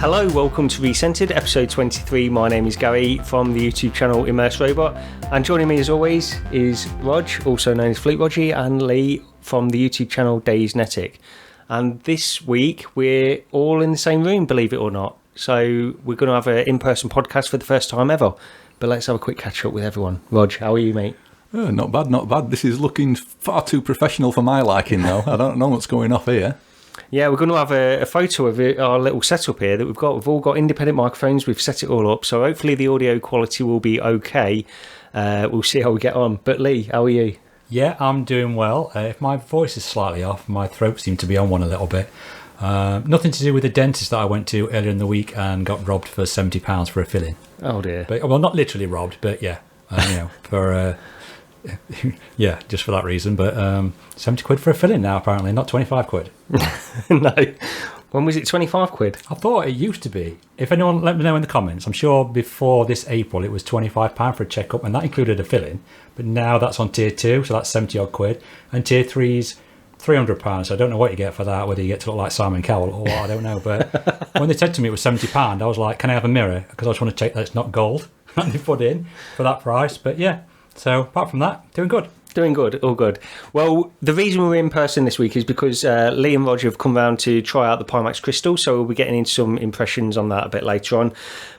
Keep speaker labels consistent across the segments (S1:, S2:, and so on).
S1: Hello, welcome to Recentered, episode 23. My name is Gary from the YouTube channel Immerse Robot, and joining me as always is Rog, also known as Fleet Rogie, and Lee from the YouTube channel Daysnetic. And this week we're all in the same room, believe it or not. So we're going to have an in-person podcast for the first time ever. But let's have a quick catch up with everyone. Rog, how are you, mate?
S2: Not bad, not bad. This is looking far too professional for my liking, though. I don't know what's going off here.
S1: Yeah, we're going to have a photo of our little setup here that we've got. We've all got independent microphones. We've set it all up. So hopefully the audio quality will be okay. We'll see how we get on. But Lee, how are you?
S3: Yeah, I'm doing well. If my voice is slightly off, my throat seemed to be on one a little bit. Nothing to do with the dentist that I went to earlier in the week and got robbed for £70 for a filling.
S1: Oh dear.
S3: But, well, not literally robbed, but yeah, for yeah, just for that reason. But 70 quid for a filling now, apparently, not 25 quid.
S1: No. When was it 25 quid?
S3: I thought it used to be. If anyone, let me know in the comments. I'm sure before this April it was £25 for a checkup, and that included a filling. But now that's on tier 2, so that's 70 odd quid. And tier 3's £300. So I don't know what you get for that, whether you get to look like Simon Cowell or what, I don't know. But when they said to me it was £70, I was like, can I have a mirror? Because I just want to check that it's not gold that they put in for that price. But yeah, so apart from that, doing good.
S1: Doing good, all good. Well, the reason we're in person this week is because Lee and Roger have come round to try out the Pimax Crystal, so we'll be getting into some impressions on that a bit later on.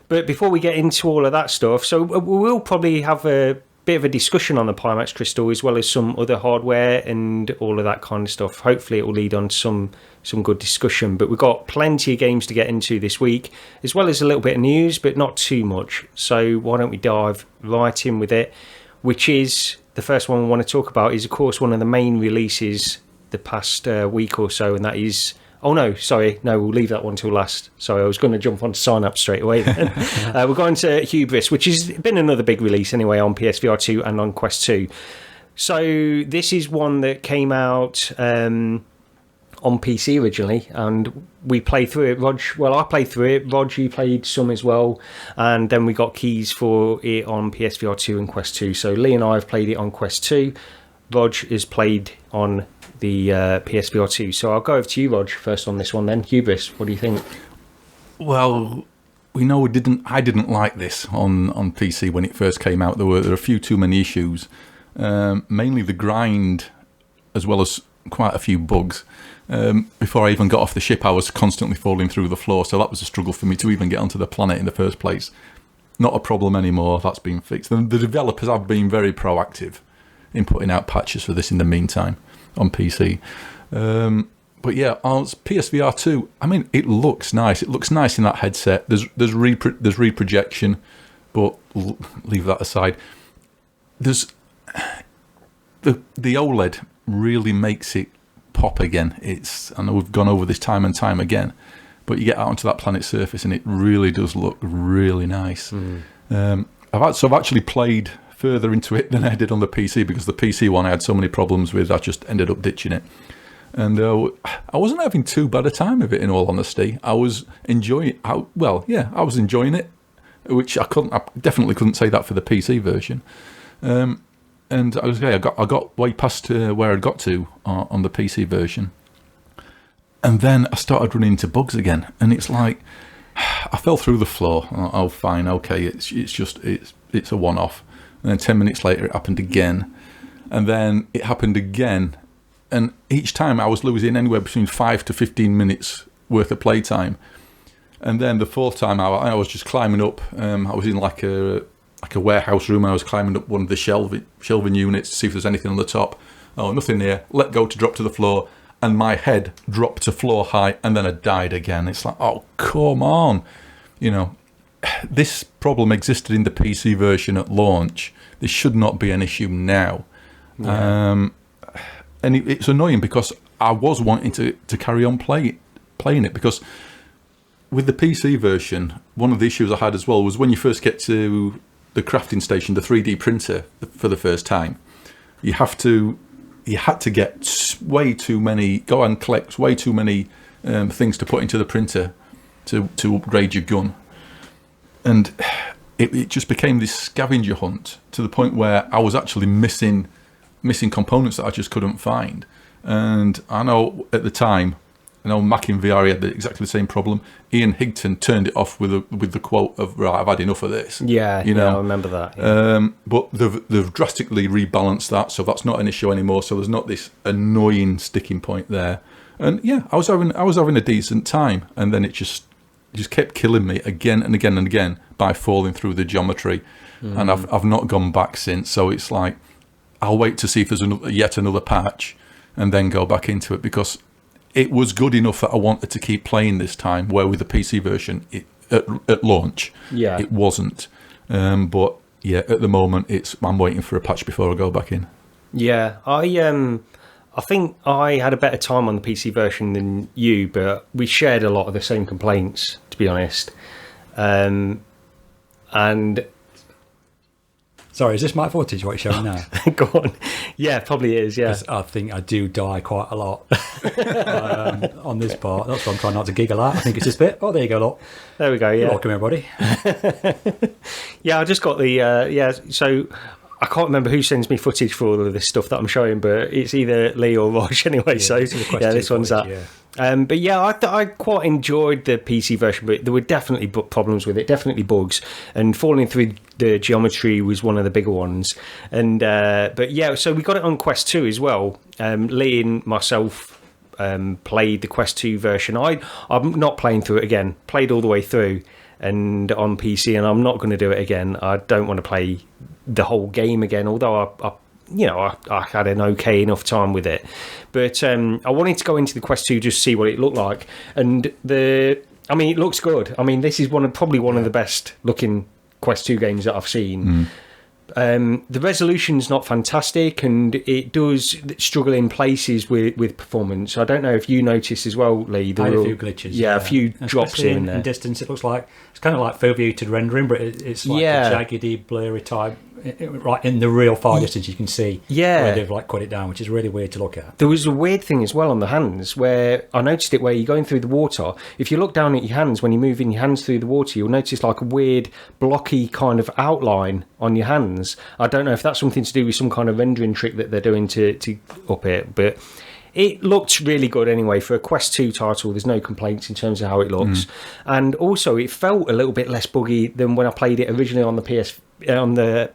S1: But before we get into all of that stuff, so we'll probably have a bit of a discussion on the Pimax Crystal as well as some other hardware and all of that kind of stuff. Hopefully it will lead on to some good discussion. But we've got plenty of games to get into this week, as well as a little bit of news, but not too much. So why don't we dive right in with it, which is... The first one we want to talk about is, of course, one of the main releases the past week or so, and that is... Oh, no, sorry. No, we'll leave that one till last. Sorry, I was going to jump on to Synapse straight away then. We're going to Hubris, which has been another big release anyway on PSVR 2 and on Quest 2. So this is one that came out... on PC originally, and we played through it. I played through it. Rog, you played some as well, and then we got keys for it on PSVR 2 and Quest 2. So Lee and I have played it on Quest 2. Rog has played on the PSVR 2. So I'll go over to you, Rog, first on this one then. Hubris, what do you think?
S2: Well, we know I didn't like this on PC when it first came out. There were a few too many issues, mainly the grind, as well as quite a few bugs. Before I even got off the ship, I was constantly falling through the floor, so that was a struggle for me to even get onto the planet in the first place. Not a problem anymore, that's been fixed. And the developers have been very proactive in putting out patches for this in the meantime on PC. But yeah, on PSVR 2, I mean, it looks nice. It looks nice in that headset. There's reprojection, but leave that aside. There's the OLED really makes it pop again. I know we've gone over this time and time again, but you get out onto that planet's surface and it really does look really nice. I've actually played further into it than I did on the PC, because the PC one I had so many problems with, I just ended up ditching it. And I wasn't having too bad a time with it, in all honesty. I was enjoying I was enjoying it, which I definitely couldn't say that for the PC version. And I got way past where I'd got to on the PC version, and then I started running into bugs again. And it's like I fell through the floor. Oh, fine, okay, it's a one-off. And then 10 minutes later, it happened again, and then it happened again. And each time I was losing anywhere between 5 to 15 minutes worth of playtime. And then the fourth time, I was just climbing up. I was in like a warehouse room. I was climbing up one of the shelving units to see if there's anything on the top. Oh, nothing there. Let go to drop to the floor, and my head dropped to floor height, and then I died again. It's like, oh, come on. You know, this problem existed in the PC version at launch. This should not be an issue now. Yeah. And it's annoying, because I was wanting to carry on playing it, because with the PC version, one of the issues I had as well was when you first get to the crafting station, the 3D printer, for the first time, you had to get way too many, go and collect way too many things to put into the printer to upgrade your gun. And it just became this scavenger hunt, to the point where I was actually missing components that I just couldn't find. And I know at the time I know Mac in VR had exactly the same problem. Ian Higton turned it off with the quote of, right, I've had enough of this.
S1: Yeah,
S2: you know?
S1: I remember that. Yeah.
S2: But they've drastically rebalanced that, so that's not an issue anymore. So there's not this annoying sticking point there. And yeah, I was having a decent time, and then it just kept killing me again and again and again by falling through the geometry. And I've not gone back since. So it's like, I'll wait to see if there's yet another patch and then go back into it, because it was good enough that I wanted to keep playing this time, where with the PC version at launch it wasn't. But yeah, at the moment I'm waiting for a patch before I go back in.
S1: Yeah, I think I had a better time on the PC version than you, but we shared a lot of the same complaints, to be honest. And
S3: sorry, is this my footage, what you're showing now?
S1: go on. Yeah, probably is, yeah.
S3: 'Cause I think I do die quite a lot on this part. That's why I'm trying not to giggle at. I think it's this bit. Oh, there you go, look.
S1: There we go, yeah.
S3: You're welcome, everybody.
S1: Yeah, I just got the, so I can't remember who sends me footage for all of this stuff that I'm showing, but it's either Lee or Rog anyway,
S3: Yeah,
S1: so yeah, this one's that.
S3: Yeah.
S1: But yeah, I quite enjoyed the PC version, but there were definitely problems with it, definitely bugs, and falling through the geometry was one of the bigger ones. And but yeah, so we got it on Quest 2 as well. Lee and myself played the Quest 2 version. I'm not playing through it again. Played all the way through and on PC, and I'm not going to do it again. I don't want to play the whole game again, although I had an okay enough time with it. But I wanted to go into the Quest 2 just to see what it looked like. And it looks good. I mean, this is probably one of the best looking Quest 2 games that I've seen. The resolution's not fantastic, and it does struggle in places with performance. I don't know if you noticed as well, Lee.
S3: I had a few glitches.
S1: Yeah, a few drops
S3: especially
S1: here and there.
S3: In distance, it looks like it's kind of like foveated rendering, but it's like a jaggedy, blurry type. Right in the real far distance, you can see where they've like cut it down, which is really weird to look at.
S1: There was a weird thing as well on the hands, where I noticed it where you're going through the water. If you look down at your hands, when you're moving your hands through the water, you'll notice like a weird blocky kind of outline on your hands. I don't know if that's something to do with some kind of rendering trick that they're doing to up it, but it looked really good anyway. For a Quest 2 title, there's no complaints in terms of how it looks. And also, it felt a little bit less buggy than when I played it originally on the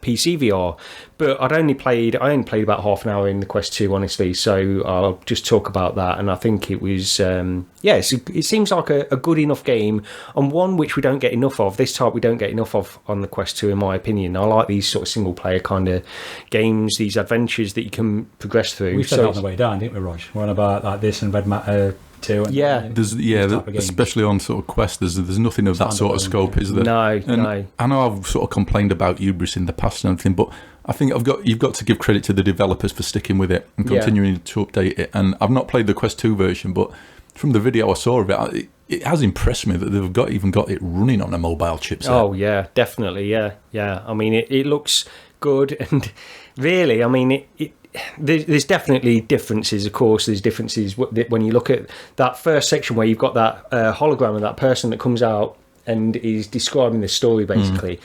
S1: PC VR. But I only played about half an hour in the Quest 2, honestly, so I'll just talk about that. And I think it was it seems like a good enough game, and one which we don't get enough of. This type we don't get enough of on the Quest 2, in my opinion. I like these sort of single player kind of games, these adventures that you can progress through.
S3: We said that on the way down, didn't we, Rog? One about like this and Red Matter 2. And,
S2: especially on sort of Quest, there's nothing of that sort of scope, is there?
S1: No.
S2: I know I've sort of complained about Hubris in the past and everything, but I think you've got to give credit to the developers for sticking with it and continuing to update it. And I've not played the Quest 2 version, but from the video I saw of it has impressed me that they've even got it running on a mobile chipset.
S1: Oh yeah, definitely, yeah. I mean, it looks good, and really, I mean, there's definitely differences. Of course, there's differences when you look at that first section where you've got that hologram of that person that comes out and is describing the story, basically.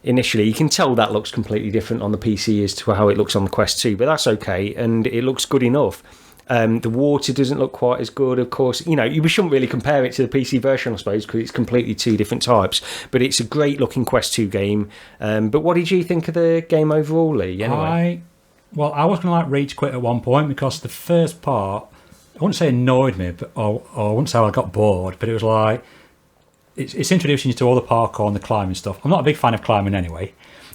S1: Initially, you can tell that looks completely different on the PC as to how it looks on the Quest 2, but that's okay, and it looks good enough. The water doesn't look quite as good, of course. We shouldn't really compare it to the PC version, I suppose, because it's completely two different types. But it's a great looking Quest 2 game. But what did you think of the game overall, Lee? Anyway?
S3: I was going to rage quit at one point, because the first part, I wouldn't say annoyed me, but or I wouldn't say I got bored, but it was like it's introducing you to all the parkour and the climbing stuff. I'm not a big fan of climbing anyway.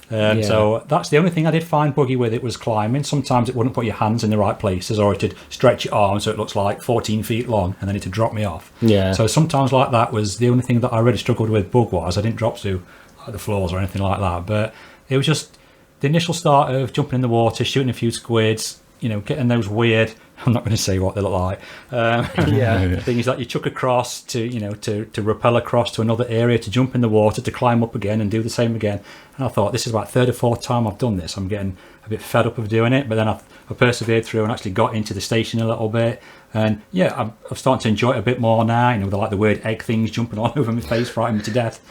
S3: So that's the only thing I did find buggy with it, was climbing. Sometimes it wouldn't put your hands in the right places, or it'd stretch your arm so it looks like 14 feet long, and then it'd drop me off.
S1: Yeah.
S3: So sometimes like that was the only thing that I really struggled with bug-wise. I didn't drop to the floors or anything like that, but it was just the initial start of jumping in the water, shooting a few squids, getting those weird, I'm not going to say what they look like, things that you chuck across to rappel across to another area, to jump in the water, to climb up again and do the same again. And I thought, this is about third or fourth time I've done this. I'm getting a bit fed up of doing it, but then I persevered through and actually got into the station a little bit. And I'm starting to enjoy it a bit more now. The weird egg things jumping all over my face, frightening me to death.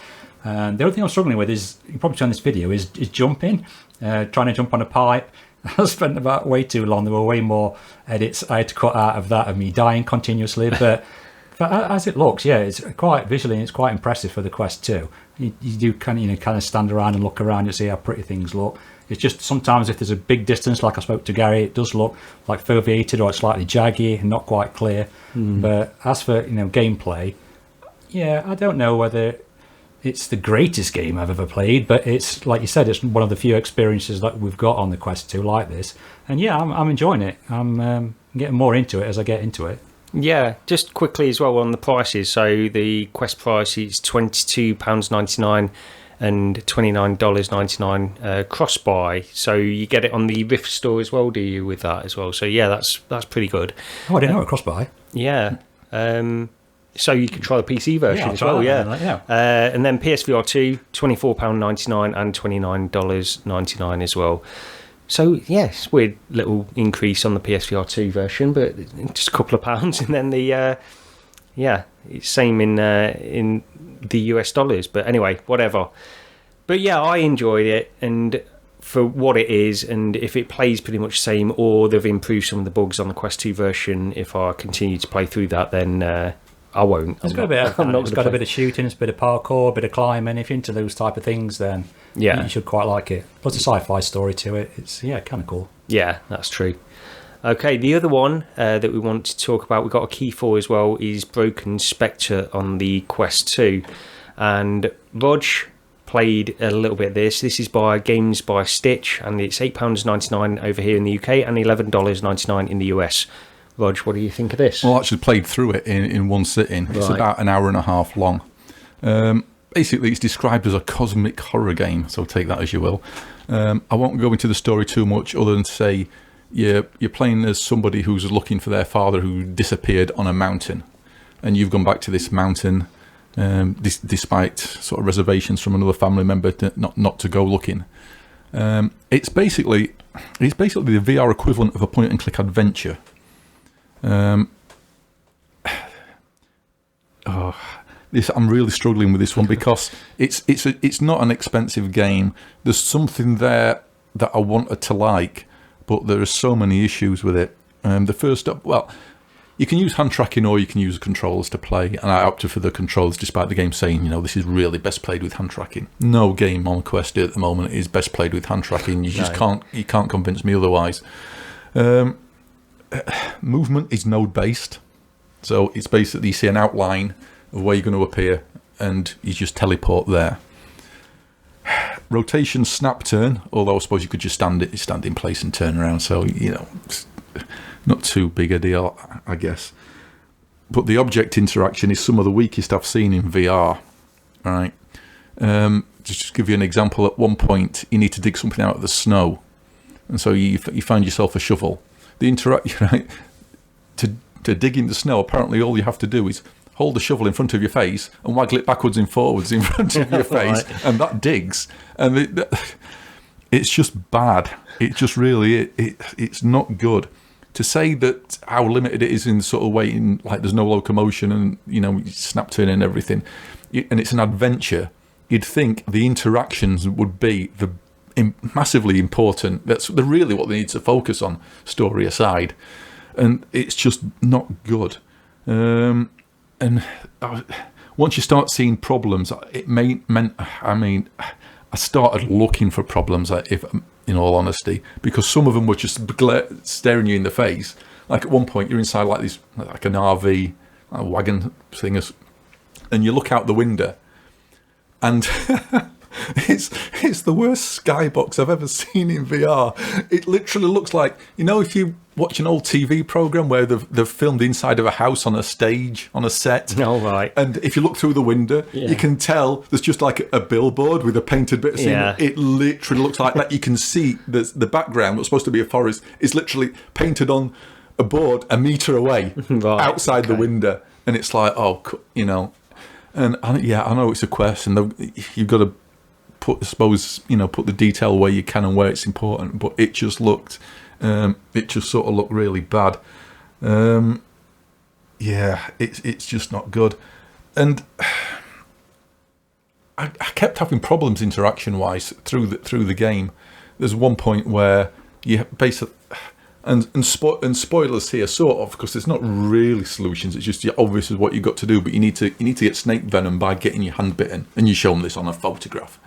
S3: And the other thing I'm struggling with is, you can probably see on this video, is jumping, trying to jump on a pipe. I spent about way too long. There were way more edits I had to cut out of that, of me dying continuously. But As it looks, yeah, it's quite visually, it's quite impressive for the Quest 2. You do kind of stand around and look around and see how pretty things look. It's just sometimes if there's a big distance, like I spoke to Gary, it does look like foveated or it's slightly jaggy and not quite clear. But as for gameplay, yeah, I don't know whether it's the greatest game I've ever played, but it's, like you said, it's one of the few experiences that we've got on the Quest 2 like this. And yeah, I'm enjoying it. I'm getting more into it as I get into it.
S1: Yeah, just quickly as well on the prices. So the Quest price is £22.99 and $29.99 cross-buy. So you get it on the Rift store as well, do you, with that as well? So yeah, that's pretty good.
S3: Oh, I didn't know it cross-buy.
S1: Yeah. So you can try the PC version as well, yeah. And then PSVR 2, £24.99 and $29.99 as well. So, yes, weird little increase on the PSVR 2 version, but just a couple of pounds. And then it's same in the US dollars. But anyway, whatever. But yeah, I enjoyed it, and for what it is, and if it plays pretty much the same, or they've improved some of the bugs on the Quest 2 version, if I continue to play through that, then I won't.
S3: It's got a bit of shooting, it's a bit of parkour, a bit of climbing. If you're into those type of things, then you should quite like it. Plus a sci-fi story to it. It's kind of cool.
S1: Yeah, that's true. Okay, the other one that we want to talk about, we got a key for as well, is Broken Spectre on the Quest 2. And Rog played a little bit of this. This is by Games by Stitch, and it's £8.99 over here in the UK and $11.99 in the US. Rog, what do you think of this?
S2: Well, I actually played through it in one sitting. It's about an hour and a half long. Basically, it's described as a cosmic horror game, so take that as you will. I won't go into the story too much other than to say you're playing as somebody who's looking for their father who disappeared on a mountain. And you've gone back to this mountain despite sort of reservations from another family member not to go looking. It's basically the VR equivalent of a point-and-click adventure. I'm really struggling with this one because it's not an expensive game. There's something there that I wanted to like, but there are so many issues with it. The first up, well, you can use hand tracking or you can use controllers to play, and I opted for the controllers despite the game saying, this is really best played with hand tracking. No game on Quest at the moment is best played with hand tracking. You just can't convince me otherwise. Movement is node based, so it's basically you see an outline of where you're going to appear and you just teleport there. Rotation snap turn, although I suppose you could just stand in place and turn around, so it's not too big a deal, I guess. But the object interaction is some of the weakest I've seen in VR. Right, just to give you an example, at one point you need to dig something out of the snow, and so you find yourself a shovel. To dig in the snow, apparently all you have to do is hold the shovel in front of your face and waggle it backwards and forwards in front of your face, and that digs. And it's just bad. It just really it's not good. To say that how limited it is in sort of waiting, like there's no locomotion and snap turn and everything, and it's an adventure. You'd think the interactions would be massively important. That's really what they need to focus on, story aside, and it's just not good. And once you start seeing problems, I started looking for problems, if in all honesty, because some of them were just staring you in the face. Like at one point you're inside like an RV, a wagon thing, and you look out the window and It's the worst skybox I've ever seen in VR. It literally looks like, if you watch an old TV program where they've filmed inside of a house on a stage, on a set.
S1: Oh, right.
S2: And if you look through the window, you can tell there's just like a billboard with a painted bit of scene. Yeah. It literally looks like that. You can see the background, what's supposed to be a forest, is literally painted on a board a metre away outside the window. And it's like, and I know it's a Quest and you've got to put the detail where you can and where it's important, but it just sort of looked really bad. It's just not good, and I kept having problems interaction wise through the game. There's one point where you basically And spoilers here, sort of, because there's not really solutions. It's just obvious is what you've got to do. But you need to get snake venom by getting your hand bitten, and you show them this on a photograph.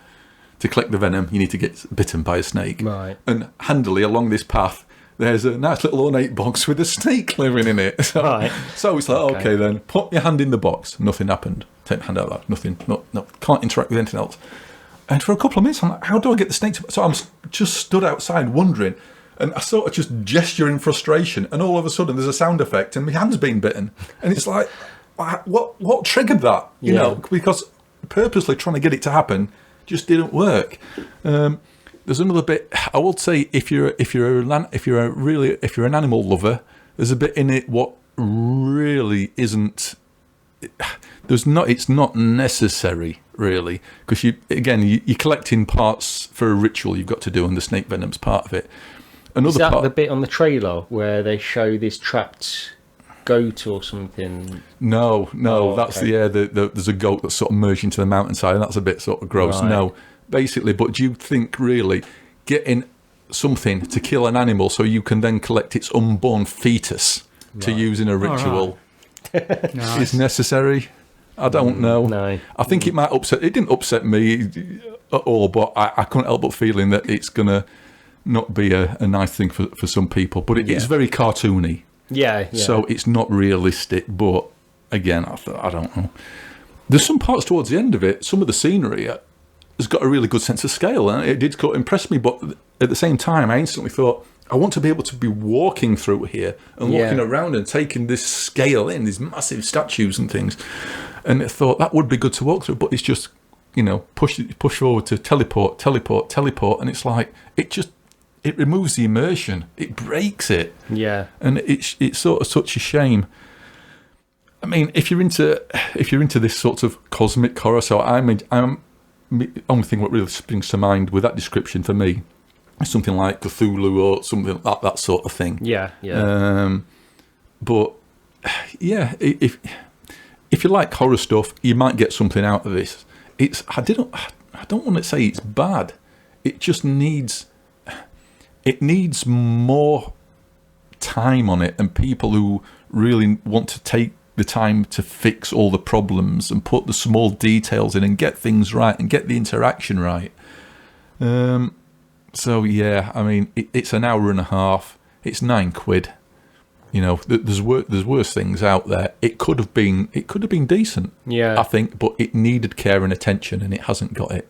S2: To collect the venom, you need to get bitten by a snake.
S1: Right.
S2: And handily along this path, there's a nice little ornate box with a snake living in it. So,
S1: Right.
S2: so it's like, okay, then put your hand in the box. Nothing happened. Take my hand out of that. Nothing. No, can't interact with anything else. And for a couple of minutes, I'm like, how do I get the snake to... So I'm just stood outside wondering. And I sort of just gesture in frustration, and all of a sudden there's a sound effect, and my hand's been bitten. And it's like, what triggered that? You know, because purposely trying to get it to happen just didn't work. There's another bit. I would say if you're an animal lover, there's a bit in it what really isn't. It's not necessary really, because you're collecting parts for a ritual you've got to do, and the snake venom's part of it.
S1: Is that the bit on the trailer where they show this trapped goat or something?
S2: No, that's there's a goat that's sort of merged into the mountainside, and that's a bit sort of gross.
S1: Right.
S2: No, basically, but do you think really getting something to kill an animal so you can then collect its unborn fetus to use in a ritual is necessary? I don't know.
S1: No.
S2: I think it might upset. It didn't upset me at all, but I couldn't help but feeling that it's gonna not be a nice thing for some people. But it is very cartoony.
S1: Yeah.
S2: So it's not realistic. But again, I don't know. There's some parts towards the end of it. Some of the scenery has got a really good sense of scale, and it did impress me. But at the same time, I instantly thought, I want to be able to be walking through here and walking around and taking this scale in, these massive statues and things. And I thought that would be good to walk through, but it's just, push forward to teleport, and it's like it removes the immersion, it breaks it. Yeah, and it's sort of such a shame. I mean, if you're into this sort of cosmic horror, so the only thing what really springs to mind with that description for me is something like Cthulhu or something like that sort of thing. Yeah. But yeah, if you like horror stuff, you might get something out of this. I don't want to say it's bad. It just needs more time on it, and people who really want to take the time to fix all the problems and put the small details in and get things right and get the interaction right. So yeah, I mean, it's an hour and a half. It's £9. There's worse things out there. It could have been decent. Yeah, I think, but it needed care and attention, and it hasn't got it.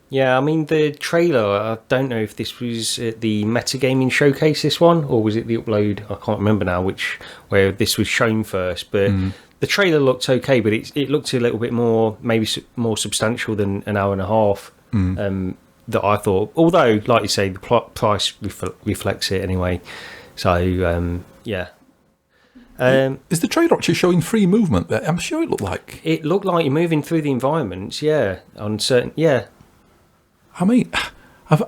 S1: Yeah, I mean, the trailer, I don't know if this was at the Metagaming Showcase, this one, or was it the upload? I can't remember now where this was shown first, but the trailer looked okay, but it looked a little bit more, maybe more substantial than an hour and a half that I thought. Although, like you say, the price reflects it anyway. So, yeah.
S2: Is the trailer actually showing free movement there? I'm sure it looked like.
S1: It looked like you're moving through the environments, yeah, on certain, yeah.
S2: I mean, have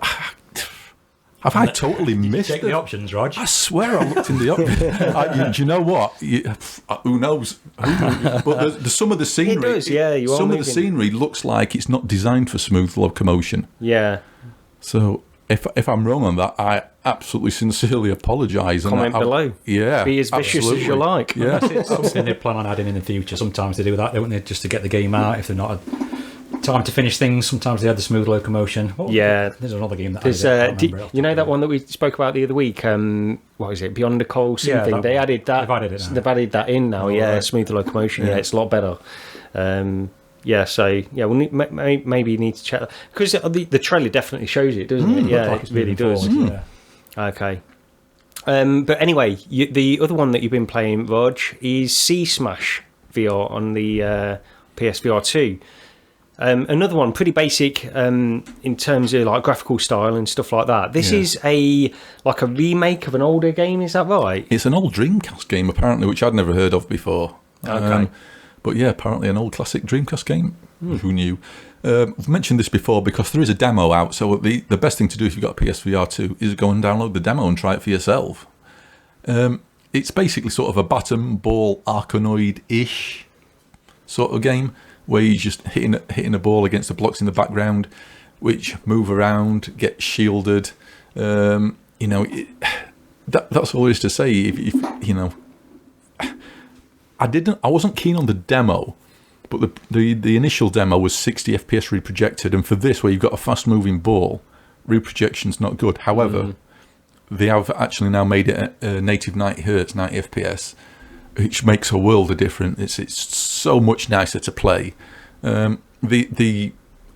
S2: I totally missed
S3: check the options, Rog?
S2: I swear I looked in the options. Do you know what? Who knows? But some of the scenery,
S1: it does, yeah.
S2: Some of the scenery looks like it's not designed for smooth locomotion.
S1: Yeah.
S2: So if I'm wrong on that, I absolutely sincerely apologise.
S1: Comment below.
S2: Yeah,
S1: be as vicious as you like.
S2: Yeah,
S3: it's something they plan on adding in the future. Sometimes they do that, don't they? Just to get the game out if they're not. Time to finish things. Sometimes they had the smooth locomotion. There's another game that
S1: that one that we spoke about the other week. What is it? Beyond the Cold something. They added that. They've added that in now. Smooth locomotion. Yeah, it's a lot better. We'll maybe you need to check that because the trailer definitely shows it, doesn't it? Yeah, it really does. Okay. But anyway, the other one that you've been playing, Rog, is Sea Smash VR on the PSVR 2. Another one, pretty basic in terms of like graphical style and stuff like that. This is a remake of an older game, is that right?
S2: It's an old Dreamcast game apparently, which I'd never heard of before. Okay. But yeah, apparently an old classic Dreamcast game. Who knew? I've mentioned this before because there is a demo out. So the best thing to do if you've got a PSVR 2 is go and download the demo and try it for yourself. It's basically sort of a bottom ball Arkanoid-ish sort of game, where you're just hitting a ball against the blocks in the background, which move around, get shielded. that's all there is to say. If you know, I wasn't keen on the demo, but the initial demo was 60 FPS reprojected, and for this, where you've got a fast-moving ball, reprojection's not good. However, they have actually now made it a native 90 Hz, 90 FPS, which makes a world of difference. It's so much nicer to play. The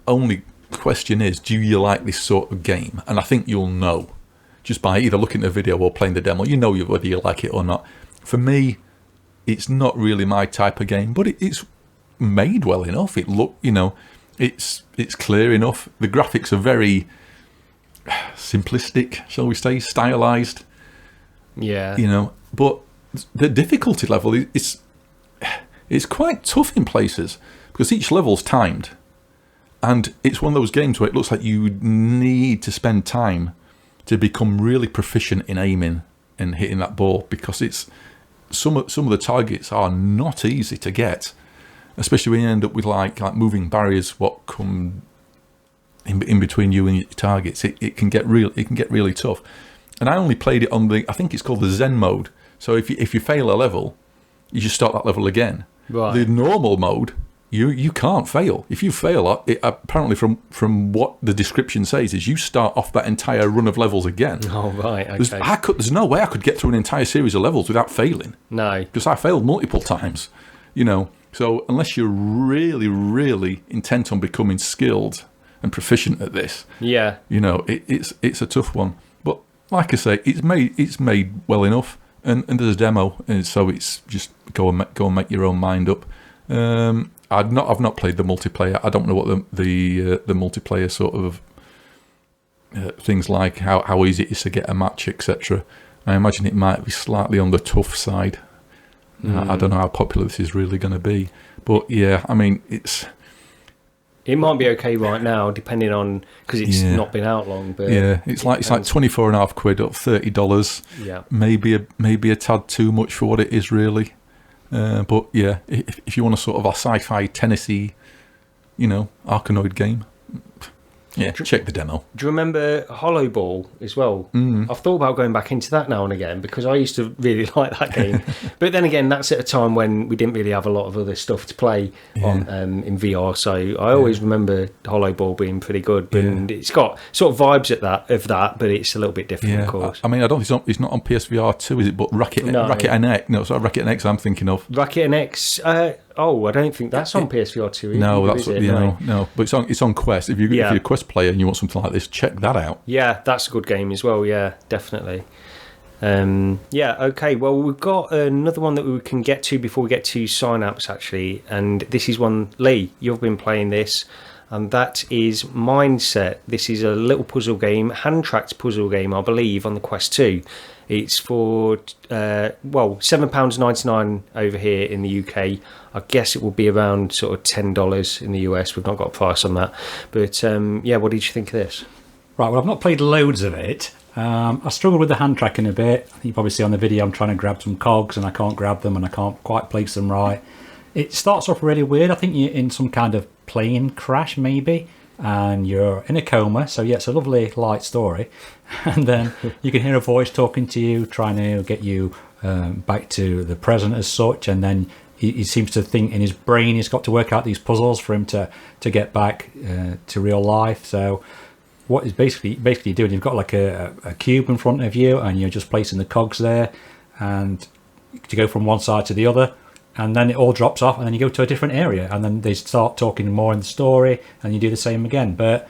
S2: only question is, do you like this sort of game? And I think you'll know just by either looking at the video or playing the demo. You know whether you like it or not. For me, it's not really my type of game, but it's made well enough. It's clear enough. The graphics are very simplistic, shall we say, stylized.
S1: Yeah.
S2: But the difficulty level is quite tough in places because each level's timed, and it's one of those games where it looks like you need to spend time to become really proficient in aiming and hitting that ball, because it's some of the targets are not easy to get, especially when you end up with like moving barriers what come in between you and your targets. It can get really tough. And I only played it on I think it's called the Zen mode. So if you fail a level, you just start that level again.
S1: Right.
S2: The normal mode, you can't fail. If you fail, apparently from what the description says, is you start off that entire run of levels again.
S1: Oh, right, okay.
S2: There's no way I could get through an entire series of levels without failing.
S1: No.
S2: Because I failed multiple times, So unless you're really, really intent on becoming skilled and proficient at this, it's a tough one. But like I say, it's made well enough, and there's a demo, and so it's just go and make your own mind up. I've not played the multiplayer. I don't know what the multiplayer sort of things like, how easy it is to get a match, etc. I imagine it might be slightly on the tough side. I don't know how popular this is really going to be, but yeah, I mean
S1: it might be okay right now, depending on, because it's not been out long. But
S2: it's like £24.50 or $30.
S1: Yeah,
S2: maybe a tad too much for what it is really. But yeah, if you want a sort of a sci-fi Tennessee, Arkanoid game, check the demo.
S1: Do you remember Hollow Ball as well? I've thought about going back into that now and again, because I used to really like that game. But then again, that's at a time when we didn't really have a lot of other stuff to play on in VR. So I always remember Hollow Ball being pretty good. And it's got sort of vibes of that, but it's a little bit different, of course.
S2: I mean, I don't think it's not on PSVR 2, is it? But Racket NX. No, it's not Racket NX I'm thinking of.
S1: Racket NX. I don't think that's on PSVR 2 either.
S2: No, that's no. But it's on Quest. If you're a Quest player and you want something like this, check that out.
S1: Yeah, that's a good game as well. Yeah, definitely. Okay. Well, we've got another one that we can get to before we get to Synapse, actually, and this is one, Lee, you've been playing this, and that is Mindset. This is a little puzzle game, hand-tracked puzzle game, I believe, on the Quest 2. It's for £7.99 over here in the UK. I guess it will be around sort of $10 in the US. We've not got a price on that. But what did you think of this?
S3: Right, well, I've not played loads of it. I struggled with the hand tracking a bit. I think you probably see on the video I'm trying to grab some cogs and I can't grab them and I can't quite place them right. It starts off really weird. I think you're in some kind of plane crash maybe, and you're in a coma. So yeah, it's a lovely light story. And then you can hear a voice talking to you, trying to get you back to the present as such. And then he seems to think in his brain he's got to work out these puzzles for him to get back to real life. So what is basically doing, you've got like a cube in front of you and you're just placing the cogs there and to go from one side to the other, and then it all drops off and then you go to a different area and then they start talking more in the story and you do the same again. But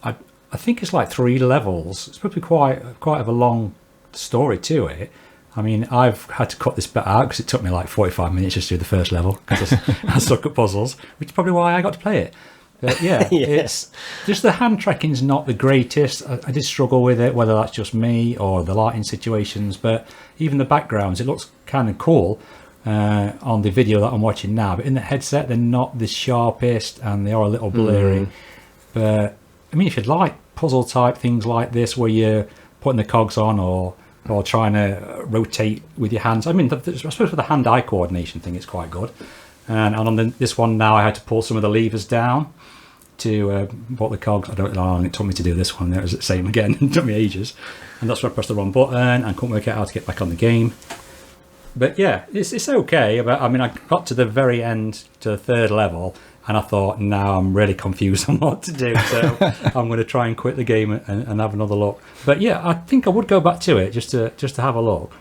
S3: I think it's like 3 levels. It's probably quite of a long story to it. I mean, I've had to cut this bit out because it took me like 45 minutes just to do the first level because I suck at puzzles, which is probably why I got to play it. But yeah, it's just the hand tracking's not the greatest. I did struggle with it, whether that's just me or the lighting situations, but even the backgrounds, it looks kind of cool on the video that I'm watching now, but in the headset they're not the sharpest and they are a little blurry. But I mean, if you like puzzle type things like this where you're putting the cogs on or trying to rotate with your hands, I mean, I suppose with the hand-eye coordination thing it's quite good. And on this one now I had to pull some of the levers down, bought the cogs. I don't know how long it took me to do this one. It was the same again. It took me ages. And that's when I pressed the wrong button and couldn't work out how to get back on the game. But yeah, it's okay. But I mean, I got to the very end, to the third level, and I thought, now I'm really confused on what to do. So I'm going to try and quit the game and have another look. But yeah, I think I would go back to it just to have a look.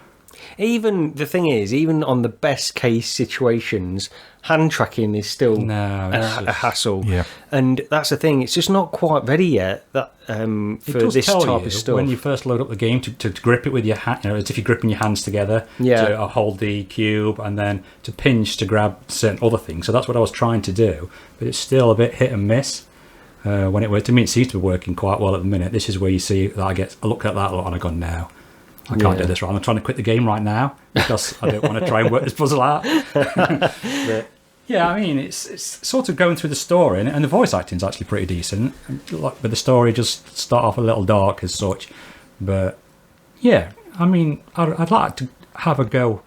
S1: Even the thing is, even on the best case situations, hand tracking is still a hassle.
S2: Yeah.
S1: And that's the thing; it's just not quite ready yet. That for this type of stuff.
S3: When you first load up the game, to grip it with your hand, as if you're gripping your hands together, to hold the cube, and then to pinch to grab certain other things. So that's what I was trying to do, but it's still a bit hit and miss. When it worked, to me, it seems to be working quite well at the minute. This is where you see that I look at that a lot and I go, no, I can't do this right. I'm trying to quit the game right now because I don't want to try and work this puzzle out. But yeah, I mean, it's sort of going through the story, and the voice acting is actually pretty decent. But the story just start off a little dark as such. But yeah, I mean, I'd like to have a go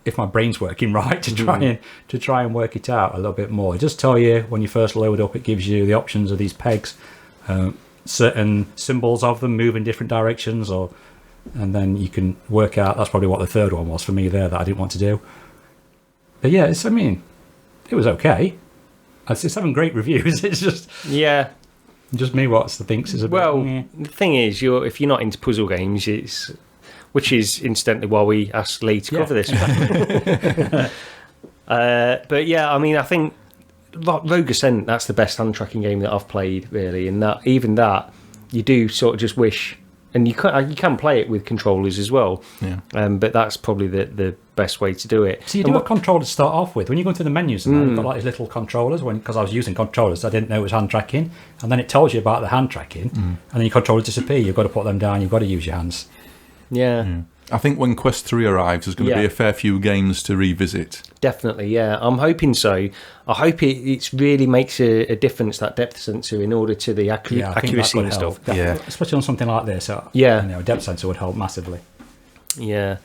S3: if my brain's working right to try and work it out a little bit more. It just tell you when you first load up, it gives you the options of these pegs, certain symbols of them move in different directions, and then you can work out. That's probably what the third one was for me there that I didn't want to do. But yeah, it was okay. It's having great reviews. It's just me what thinks is a bit.
S1: The thing is, if you're not into puzzle games, which is incidentally why we asked Lee to cover this. But yeah, I mean, I think Rogue Ascent, that's the best hand tracking game that I've played, really, and that you do sort of just wish. And you can play it with controllers as well, but that's probably the best way to do it.
S3: So you do what controllers start off with. When you go into the menus, and you've got like these little controllers. Because I was using controllers, I didn't know it was hand tracking, and then it tells you about the hand tracking, and then your controllers disappear. You've got to put them down. You've got to use your hands.
S1: Yeah.
S2: I think when Quest 3 arrives, there's going to be a fair few games to revisit.
S1: Definitely, yeah. I'm hoping so. I hope it really makes a difference, that depth sensor, in order to the accuracy and stuff.
S3: Yeah, especially on something like this. A depth sensor would help massively.
S1: Yeah.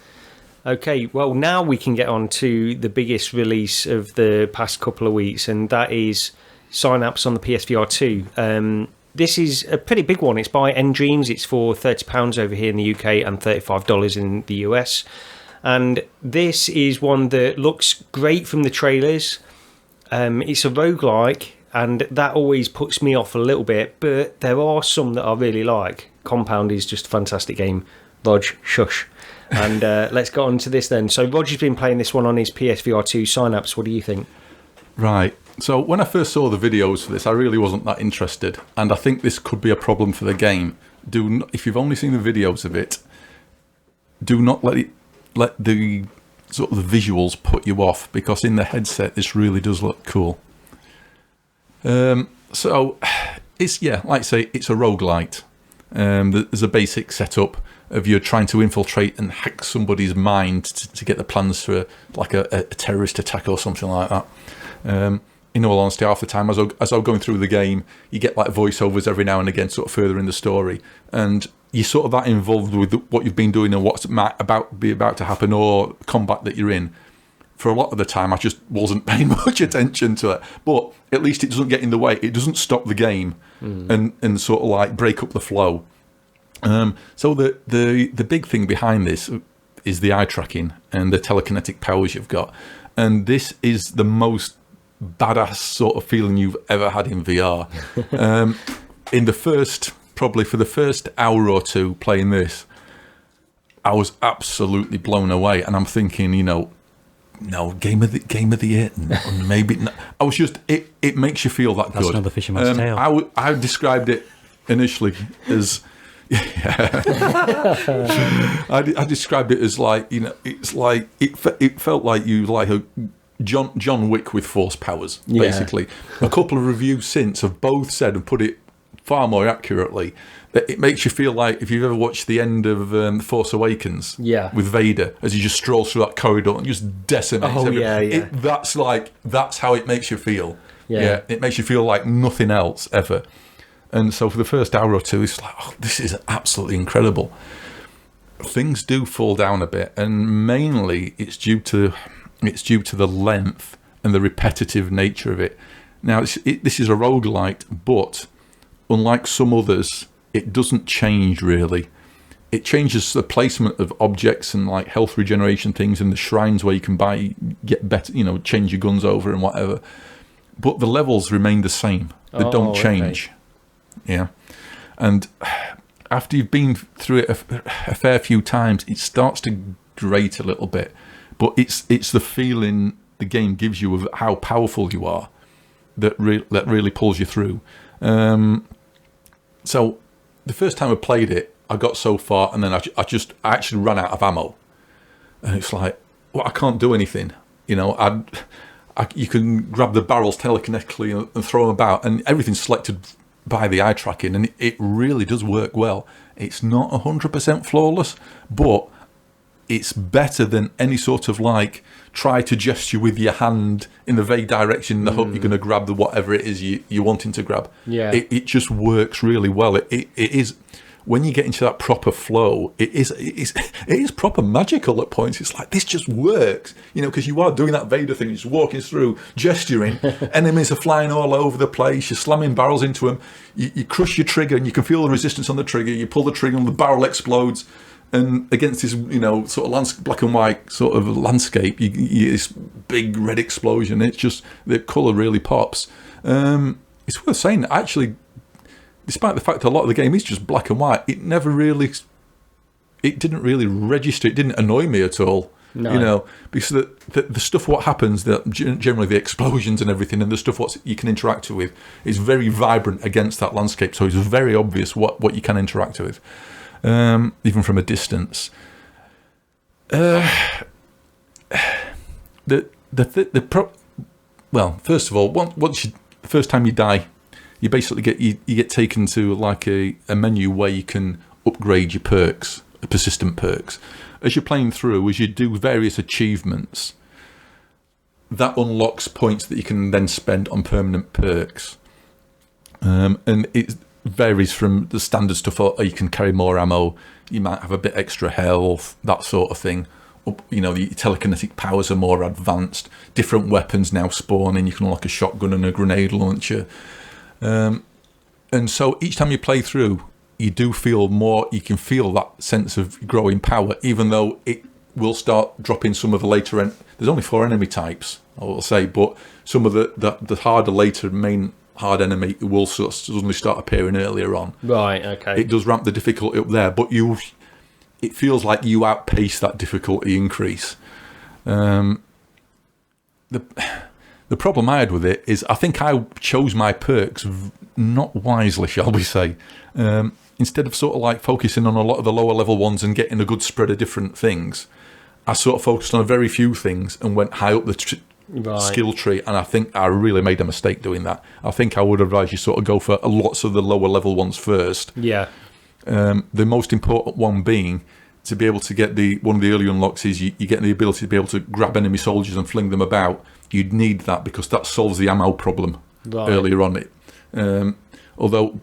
S1: Okay, well, now we can get on to the biggest release of the past couple of weeks, and that is Synapse on the PSVR 2. This is a pretty big one. It's by Dreams. It's for £30 over here in the UK and $35 in the US. And this is one that looks great from the trailers. It's a roguelike, and that always puts me off a little bit, but there are some that I really like. Compound is just a fantastic game. Rog, shush. And let's get on to this then. So Roger's been playing this one on his PSVR 2 Synapse. What do you think?
S2: Right. So when I first saw the videos for this, I really wasn't that interested, and I think this could be a problem for the game. If you've only seen the videos of it, do not let the sort of the visuals put you off, because in the headset this really does look cool. So it's like I say, it's a roguelite. There's a basic setup of you're trying to infiltrate and hack somebody's mind to get the plans for like a terrorist attack or something like that. In all honesty, half the time as I'm going through the game, you get like voiceovers every now and again, sort of further in the story, and you're sort of that involved with what you've been doing and what's about to happen or combat that you're in. For a lot of the time, I just wasn't paying much attention to it, but at least it doesn't get in the way. It doesn't stop the game and sort of like break up the flow. So the big thing behind this is the eye tracking and the telekinetic powers you've got, and this is the most badass sort of feeling you've ever had in VR. For the first hour or two playing this, I was absolutely blown away, and I'm thinking, no, game of the year, maybe not. I was just it makes you feel that good.
S3: That's another fisherman's tale.
S2: I described it initially as I described it as like, it's like it felt like you like a John Wick with force powers, basically. A couple of reviews since have both said and put it far more accurately that it makes you feel like if you've ever watched the end of Force Awakens with Vader as he just strolls through that corridor and just decimates everything. That's how it makes you feel. It makes you feel like nothing else ever. And so for the first hour or two, it's like, this is absolutely incredible. Things do fall down a bit, and mainly it's due to the length and the repetitive nature of it. Now, this is a roguelite, but unlike some others, it doesn't change really. It changes the placement of objects and like health regeneration things and the shrines where you can get better, change your guns over and whatever. But the levels remain the same. They don't change. Okay. Yeah. And after you've been through it a fair few times, it starts to grate a little bit. But it's the feeling the game gives you of how powerful you are that really pulls you through. So the first time I played it, I got so far, and then I actually ran out of ammo, and it's like, well, I can't do anything. You can grab the barrels telekinetically and throw them about, and everything's selected by the eye tracking, and it really does work well. It's not 100% flawless, but it's better than any sort of like try to gesture with your hand in the vague direction in the hope you're going to grab the whatever it is you're wanting to grab.
S1: Yeah,
S2: it just works really well. It is. When you get into that proper flow, it is proper magical at points. It's like, this just works, because you are doing that Vader thing, just walking through, gesturing. Enemies are flying all over the place. You're slamming barrels into them. You crush your trigger, and you can feel the resistance on the trigger. You pull the trigger, and the barrel explodes. And against this, sort of black and white sort of landscape, you get this big red explosion. It's just, the colour really pops. It's worth saying that actually, despite the fact that a lot of the game is just black and white, it didn't really register. It didn't annoy me at all. No. Because the stuff what happens, that generally the explosions and everything, and the stuff what you can interact with is very vibrant against that landscape. So it's very obvious what you can interact with, even from a distance. Well, first of all, the first time you die, you basically get taken to like a menu where you can upgrade your perks, persistent perks. As you're playing through, as you do various achievements, that unlocks points that you can then spend on permanent perks. And it varies from the standard stuff, or you can carry more ammo, you might have a bit extra health, that sort of thing. The telekinetic powers are more advanced. Different weapons now spawn, and you can unlock a shotgun and a grenade launcher. And so each time you play through, you do feel more, you can feel that sense of growing power, even though it will start dropping some of the later there's only 4 enemy types, I will say, but some of the harder later main hard enemy will suddenly start appearing earlier on.
S1: Right, okay.
S2: It does ramp the difficulty up there, but it feels like you outpace that difficulty increase. The problem I had with it is I think I chose my perks not wisely, shall we say. Instead of sort of like focusing on a lot of the lower level ones and getting a good spread of different things, I sort of focused on a very few things and went high up the skill tree, and I think I really made a mistake doing that. I think I would advise you sort of go for lots of the lower level ones first.
S1: Yeah.
S2: The most important one being to be able to get one of the early unlocks is you get the ability to be able to grab enemy soldiers and fling them about. You'd need that because that solves the ammo problem earlier on. Although,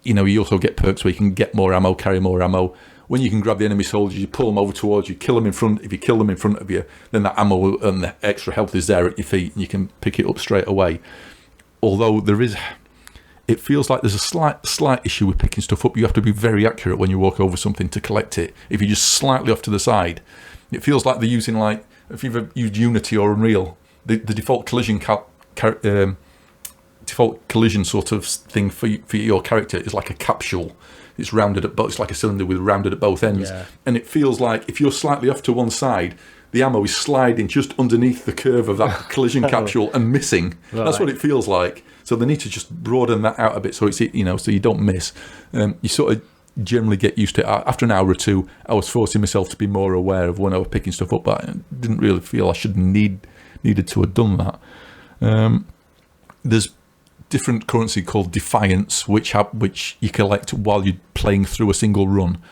S2: you also get perks where you can get more ammo, carry more ammo. When you can grab the enemy soldiers, you pull them over towards you, kill them in front. If you kill them in front of you, then that ammo and the extra health is there at your feet, and you can pick it up straight away. Although it feels like there's a slight issue with picking stuff up. You have to be very accurate when you walk over something to collect it. If you're just slightly off to the side, it feels like they're using, like, if you've used Unity or Unreal, the default collision default collision sort of thing for your character is like a capsule. It's rounded at both. It's like a cylinder with rounded at both ends, and it feels like if you're slightly off to one side, the ammo is sliding just underneath the curve of that collision capsule and missing. Right. That's what it feels like. So they need to just broaden that out a bit so it's so you don't miss. You sort of generally get used to it. After an hour or two, I was forcing myself to be more aware of when I was picking stuff up, but I didn't really feel I should needed to have done that. There's different currency called Defiance, which you collect while you're playing through a single run,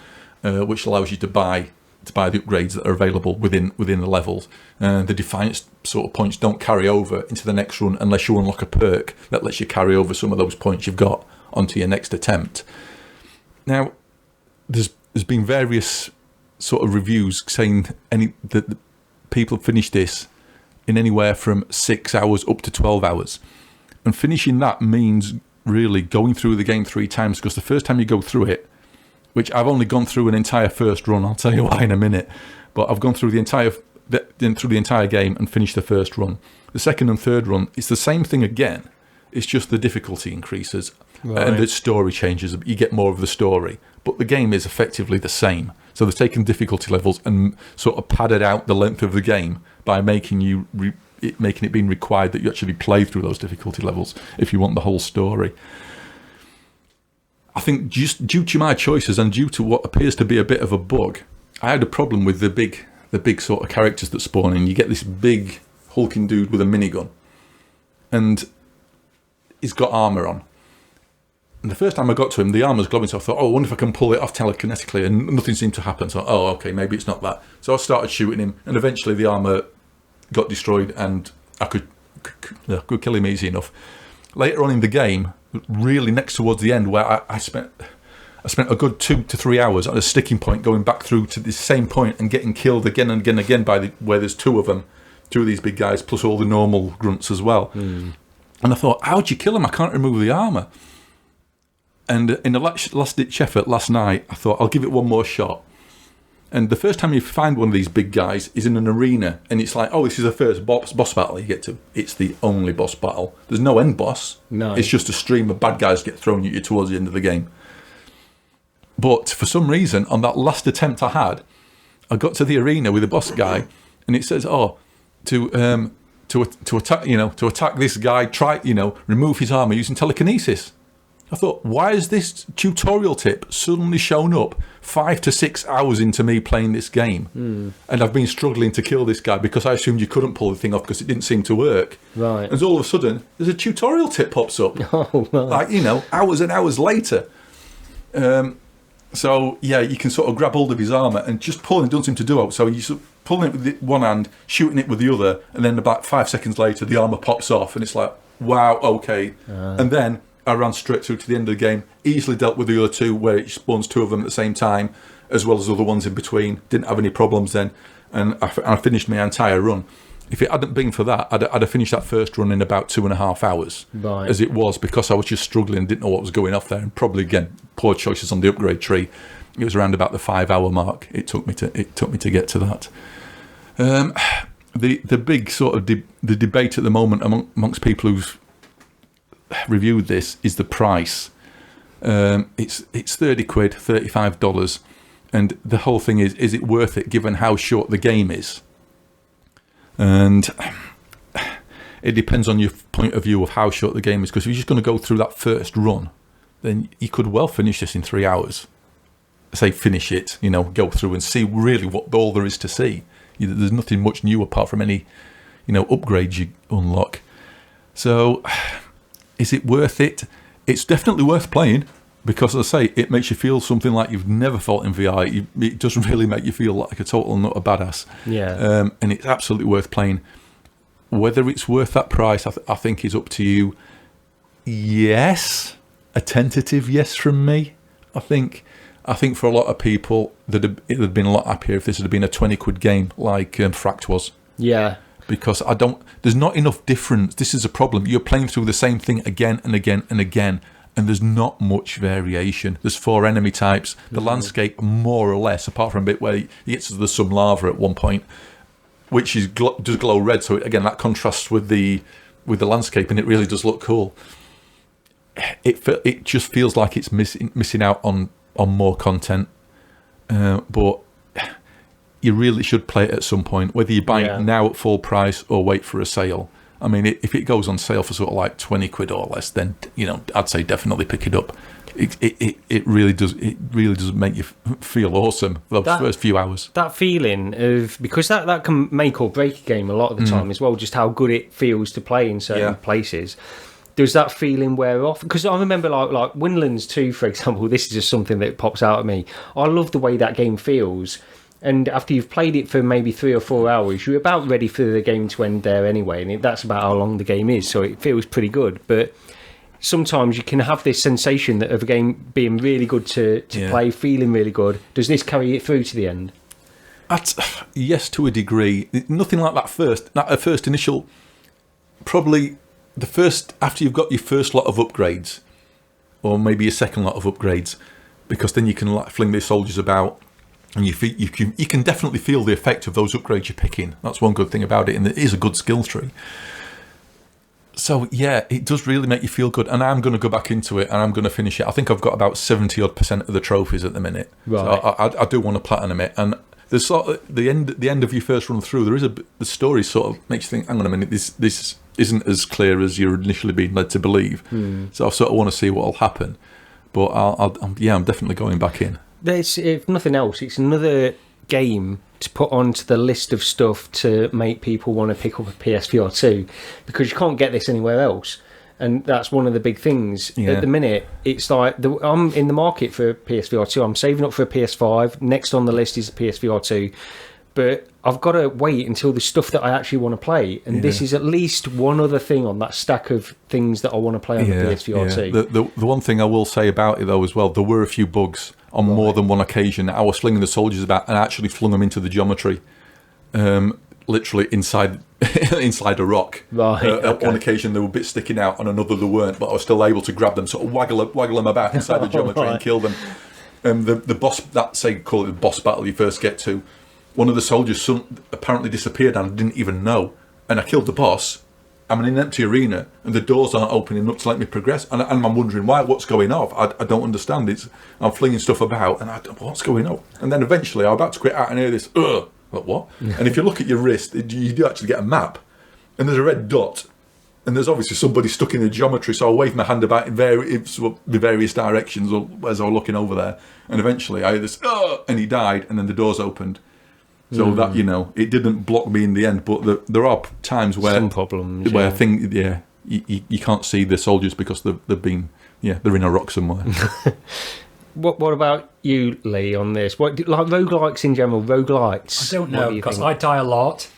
S2: which allows you to buy the upgrades that are available within the levels. The Defiance sort of points don't carry over into the next run unless you unlock a perk that lets you carry over some of those points you've got onto your next attempt. Now, there's been various sort of reviews saying that people have finished this in anywhere from 6 hours up to 12 hours. And finishing that means really going through the game 3 times, because the first time you go through it, which I've only gone through an entire first run, I'll tell you why in a minute, but I've gone through the entire game and finished the first run. The second and third run, it's the same thing again. It's just the difficulty increases and the story changes. You get more of the story, but the game is effectively the same. So they've taken difficulty levels and sort of padded out the length of the game by making it being required that you actually play through those difficulty levels if you want the whole story. I think just due to my choices and due to what appears to be a bit of a bug, I had a problem with the big sort of characters that spawn in. You get this big hulking dude with a minigun, and he's got armour on. And the first time I got to him, the armour's glowing, so I thought, I wonder if I can pull it off telekinetically, and nothing seemed to happen. So, okay, maybe it's not that. So I started shooting him, and eventually the armour got destroyed, and I could kill him easy enough. Later on in the game, really next towards the end, where I spent a good 2 to 3 hours at a sticking point, going back through to this same point and getting killed again and again and again by where there's 2 of them, 2 of these big guys, plus all the normal grunts as well. And I thought, how'd you kill him? I can't remove the armour. And in the last-ditch effort last night, I thought, I'll give it one more shot. And the first time you find one of these big guys is in an arena, and it's like, this is the first boss battle you get to. It's the only boss battle. There's no end boss. No. It's just a stream of bad guys get thrown at you towards the end of the game. But for some reason, on that last attempt I had, I got to the arena with the boss guy, and it says, to attack this guy, remove his armor using telekinesis. I thought, why has this tutorial tip suddenly shown up 5 to 6 hours into me playing this game? And I've been struggling to kill this guy because I assumed you couldn't pull the thing off because it didn't seem to work. Right. And all of a sudden, there's a tutorial tip pops up. Oh, right. Hours and hours later. So, you can sort of grab hold of his armour and just pulling doesn't seem to do it. So you sort of pulling it with one hand, shooting it with the other, and then about 5 seconds later, the armour pops off, and it's like, wow, okay. And then I ran straight through to the end of the game, easily dealt with the other 2 where it spawns 2 of them at the same time, as well as other ones in between. Didn't have any problems then, and I finished my entire run. If it hadn't been for that, I'd have finished that first run in about 2.5 hours, as it was, because I was just struggling and didn't know what was going off there, and probably, again, poor choices on the upgrade tree. It was around about the 5-hour mark it took me to get to that. The big sort of the debate at the moment amongst people who've reviewed this is the price. It's 30 quid, $35, and the whole thing is it worth it given how short the game is? And it depends on your point of view of how short the game is, because if you're just going to go through that first run, then you could well finish this in 3 hours. Say finish it, go through and see really what all there is to see. There's nothing much new apart from any upgrades you unlock. So is it worth it? It's definitely worth playing, because, as I say, it makes you feel something like you've never felt in VR. It does really make you feel like a total nut of badass. Yeah. And it's absolutely worth playing. Whether it's worth that price, I think is up to you. Yes, a tentative yes from me. I think for a lot of people, it would have been a lot happier if this had been a 20 quid game like Fract was. Yeah. Because there's not enough difference. This is a problem. You're playing through the same thing again and again and again, and there's not much variation. There's 4 enemy types. The landscape, more or less, apart from a bit where there's some lava at one point, which does glow red. So again, that contrasts with the landscape, and it really does look cool. It just feels like it's missing out on more content, but you really should play it at some point, whether you buy it now at full price or wait for a sale. I mean, if it goes on sale for sort of like 20 quid or less, then I'd say definitely pick it up. It really does make you feel awesome those first few hours. That feeling of, because that can make or break a game a lot of the time as well, just how good it feels to play in certain places. Does that feeling wear off? Because I remember like Windlands 2, for example, this is just something that pops out at me. I love the way that game feels. And after you've played it for maybe 3 or 4 hours, you're about ready for the game to end there anyway. And that's about how long the game is. So it feels pretty good. But sometimes you can have this sensation of a game being really good to play, feeling really good. Does this carry it through to the end? Yes, to a degree. Nothing like that first initial. Probably the first after you've got your first lot of upgrades, or maybe a second lot of upgrades, because then you can like fling these soldiers about, and you can definitely feel the effect of those upgrades you're picking. That's one good thing about it, and it is a good skill tree. So yeah, it does really make you feel good, and I'm going to go back into it and I'm going to finish it. I think I've got about 70% of the trophies at the minute.
S1: Right.
S2: So I do want to platinum it, and there's sort of the end of your first run through. There is the story sort of makes you think, hang on a minute, this isn't as clear as you're initially being led to believe. So I sort of want to see what will happen, but I'm definitely going back in.
S1: If nothing else, it's another game to put onto the list of stuff to make people want to pick up a PSVR 2, because you can't get this anywhere else, and that's one of the big things. At the minute, it's like I'm in the market for a PSVR 2. I'm saving up for a PS5. Next on the list is a PSVR 2, but I've got to wait until the stuff that I actually want to play, and this is at least one other thing on that stack of things that I want to play on the PSVR 2.
S2: The one thing I will say about it though as well, there were a few bugs on more than one occasion. I was flinging the soldiers about and actually flung them into the geometry, literally inside a rock.
S1: Right.
S2: At one occasion they were a bit sticking out, on another they weren't, but I was still able to grab them, sort of waggle them about inside the geometry and kill them. The boss, call it the boss battle you first get to, one of the soldiers apparently disappeared and I didn't even know, and I killed the boss. I'm in an empty arena and the doors aren't opening up to let me progress, and I'm wondering what's going on. I don't understand. I'm flinging stuff about and what's going on, and then eventually I'm about to quit out and hear this like what? And if you look at your wrist, you do actually get a map, and there's a red dot, and there's obviously somebody stuck in the geometry, so I waved my hand about in various directions as I was looking over there, and eventually I hear this and he died, and then the doors opened. So that, it didn't block me in the end, but there are times where
S1: some problems
S2: where I think you can't see the soldiers because they've been they're in a rock somewhere.
S1: What about you, Lee, on this? What like roguelikes in general? Roguelites?
S3: I don't know, because I die a lot.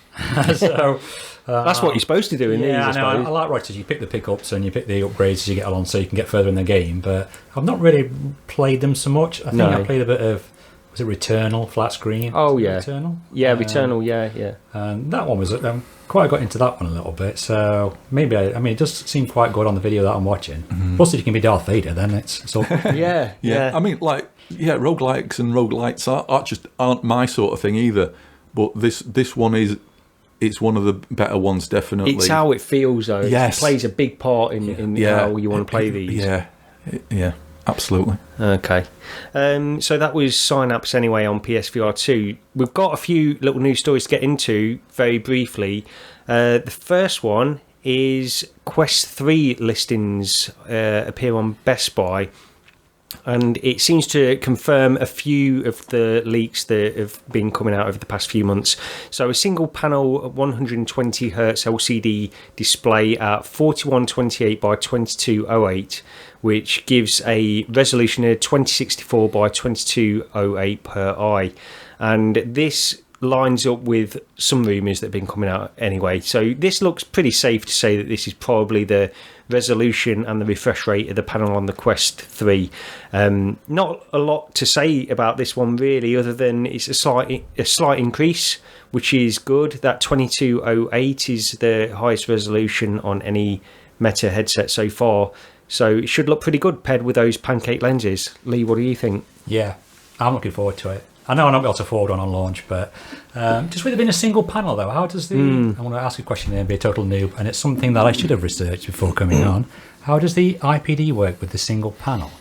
S3: So
S1: that's what you're supposed to do in these.
S3: I like roguelikes. You pick the pickups and you pick the upgrades as you get along, so you can get further in the game. But I've not really played them so much. I think I played a bit of. Was it Returnal, flat screen?
S1: Oh, yeah.
S3: Returnal?
S1: Yeah, Returnal, yeah.
S3: And that one was, quite got into that one a little bit. So maybe, it does seem quite good on the video that I'm watching. Mm-hmm. Plus, if you can be Darth Vader, then it's all...
S1: yeah.
S2: Roguelikes and roguelites aren't my sort of thing either. But this one is... It's one of the better ones, definitely.
S1: It's how it feels, though.
S2: Yes.
S1: It plays a big part in how you want to play these.
S2: Yeah. Absolutely.
S1: Okay. So that was Synapse anyway on PSVR 2. We've got a few little news stories to get into very briefly. The first one is Quest 3 listings appear on Best Buy, and it seems to confirm a few of the leaks that have been coming out over the past few months. So a single panel 120 Hz LCD display at 4128 by 2208, which gives a resolution of 2064 by 2208 per eye. And this lines up with some rumours that have been coming out anyway. So this looks pretty safe to say that this is probably the resolution and the refresh rate of the panel on the Quest 3. Not a lot to say about this one really, other than it's a slight increase, which is good. That 2208 is the highest resolution on any Meta headset so far. So it should look pretty good paired with those pancake lenses. Lee, what do you think?
S3: Yeah, I'm looking forward to it. I know I'm not able to afford one on launch, but just with it being a single panel, though, how does the... I want to ask a question there and be a total noob, and it's something that I should have researched before coming on. How does the IPD work with the single panel?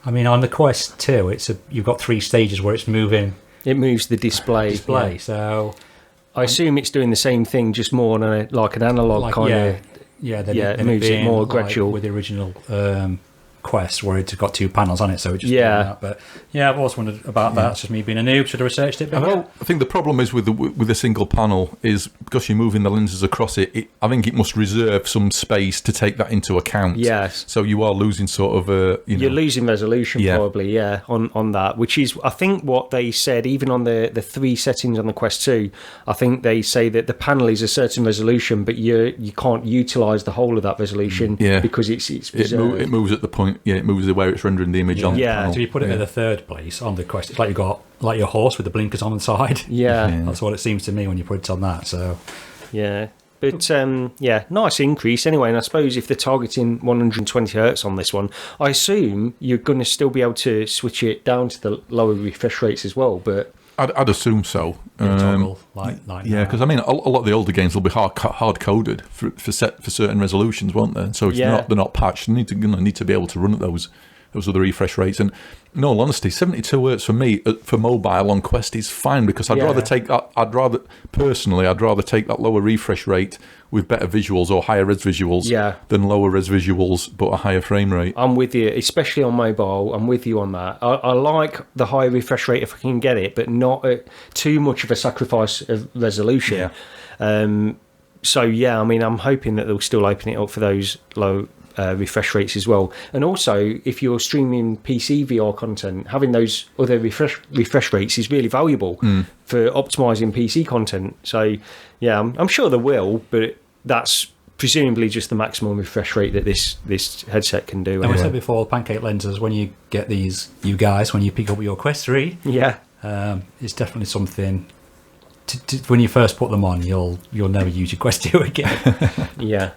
S3: On the Quest 2, you've got 3 stages where it's moving...
S1: It moves the display.
S3: Yeah. So...
S1: I assume it's doing the same thing, just more on an analog kind of...
S3: It
S1: moves it more gradual.
S3: With the original Quest, where it's got 2 panels on it, so it just doing that. But I've always wondered about that. It's just me being a noob. Should have researched it better.
S2: I think the problem is with the single panel is because you're moving the lenses across it. I think it must reserve some space to take that into account.
S1: Yes.
S2: So you are losing sort of
S1: you're losing resolution probably on that, which is I think what they said even on the 3 settings on the Quest 2. I think they say that the panel is a certain resolution, but you can't utilise the whole of that resolution because it's reserved.
S2: It moves at the point point, it moves where it's rendering the image on.
S1: Yeah.
S2: The panel.
S3: So if you put it in the third place on the Quest, it's like you got like your horse with the blinkers on the side.
S1: Yeah.
S3: That's what it seems to me when you put it on that. So
S1: Yeah. But, nice increase anyway. And I suppose if they're targeting 120 hertz on this one, I assume you're going to still be able to switch it down to the lower refresh rates as well. But
S2: I'd assume so.
S3: toggle like
S2: Yeah, because I mean, a lot of the older games will be hard coded for certain resolutions, won't they? So if they're not patched, they need to be able to run at those other refresh rates. And in all honesty, 72 hertz for me for mobile on Quest is fine, because I'd rather take that. I'd rather take that lower refresh rate with better visuals or higher res visuals than lower res visuals but a higher frame rate.
S1: I'm with you, especially on mobile. I'm with you on that. I like the high refresh rate if I can get it, but not at too much of a sacrifice of resolution. So I mean, I'm hoping that they'll still open it up for those low refresh rates as well. And also, if you're streaming PC VR content, having those other refresh rates is really valuable for optimizing PC content. So I'm sure they will, but that's presumably just the maximum refresh rate that this headset can do.
S3: And we said before, pancake lenses, when you get these, you guys, when you pick up your Quest 3, it's definitely something when you first put them on, you'll never use your Quest 2 again.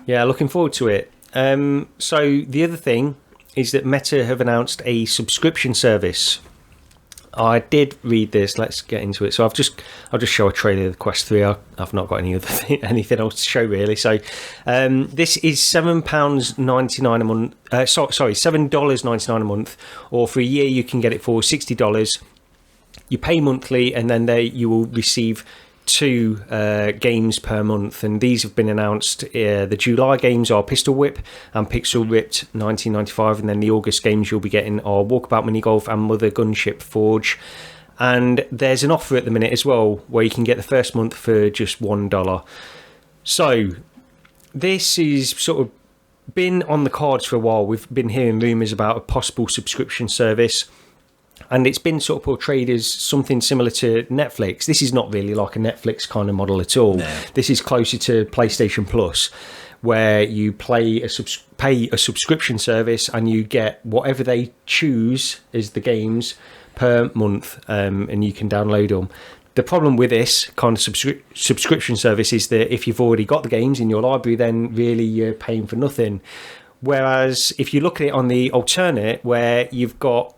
S3: Looking forward to it. So the other thing is that Meta have announced a subscription service. I did read this. Let's get into it. So I'll just show a trailer of the Quest 3. I've not got anything else to show really. So this is £7.99 a month. $7.99 a month, or for a year you can get it for $60. You pay monthly, and then you will receive 2 games per month, and these have been announced. The July games are Pistol Whip and Pixel Ripped 1995, and then the August games you'll be getting are Walkabout Mini Golf and Mother Gunship Forge. And there's an offer at the minute as well where you can get the first month for just $1. So this is sort of been on the cards for a while. We've been hearing rumours about a possible subscription service, and it's been sort of portrayed as something similar to Netflix. This is not really like a Netflix kind of model at all. No. This is closer to PlayStation Plus, where you pay a subscription service and you get whatever they choose as the games per month, and you can download them. The problem with this kind of subscription service is that if you've already got the games in your library, then really you're paying for nothing. Whereas if you look at it on the alternate, where you've got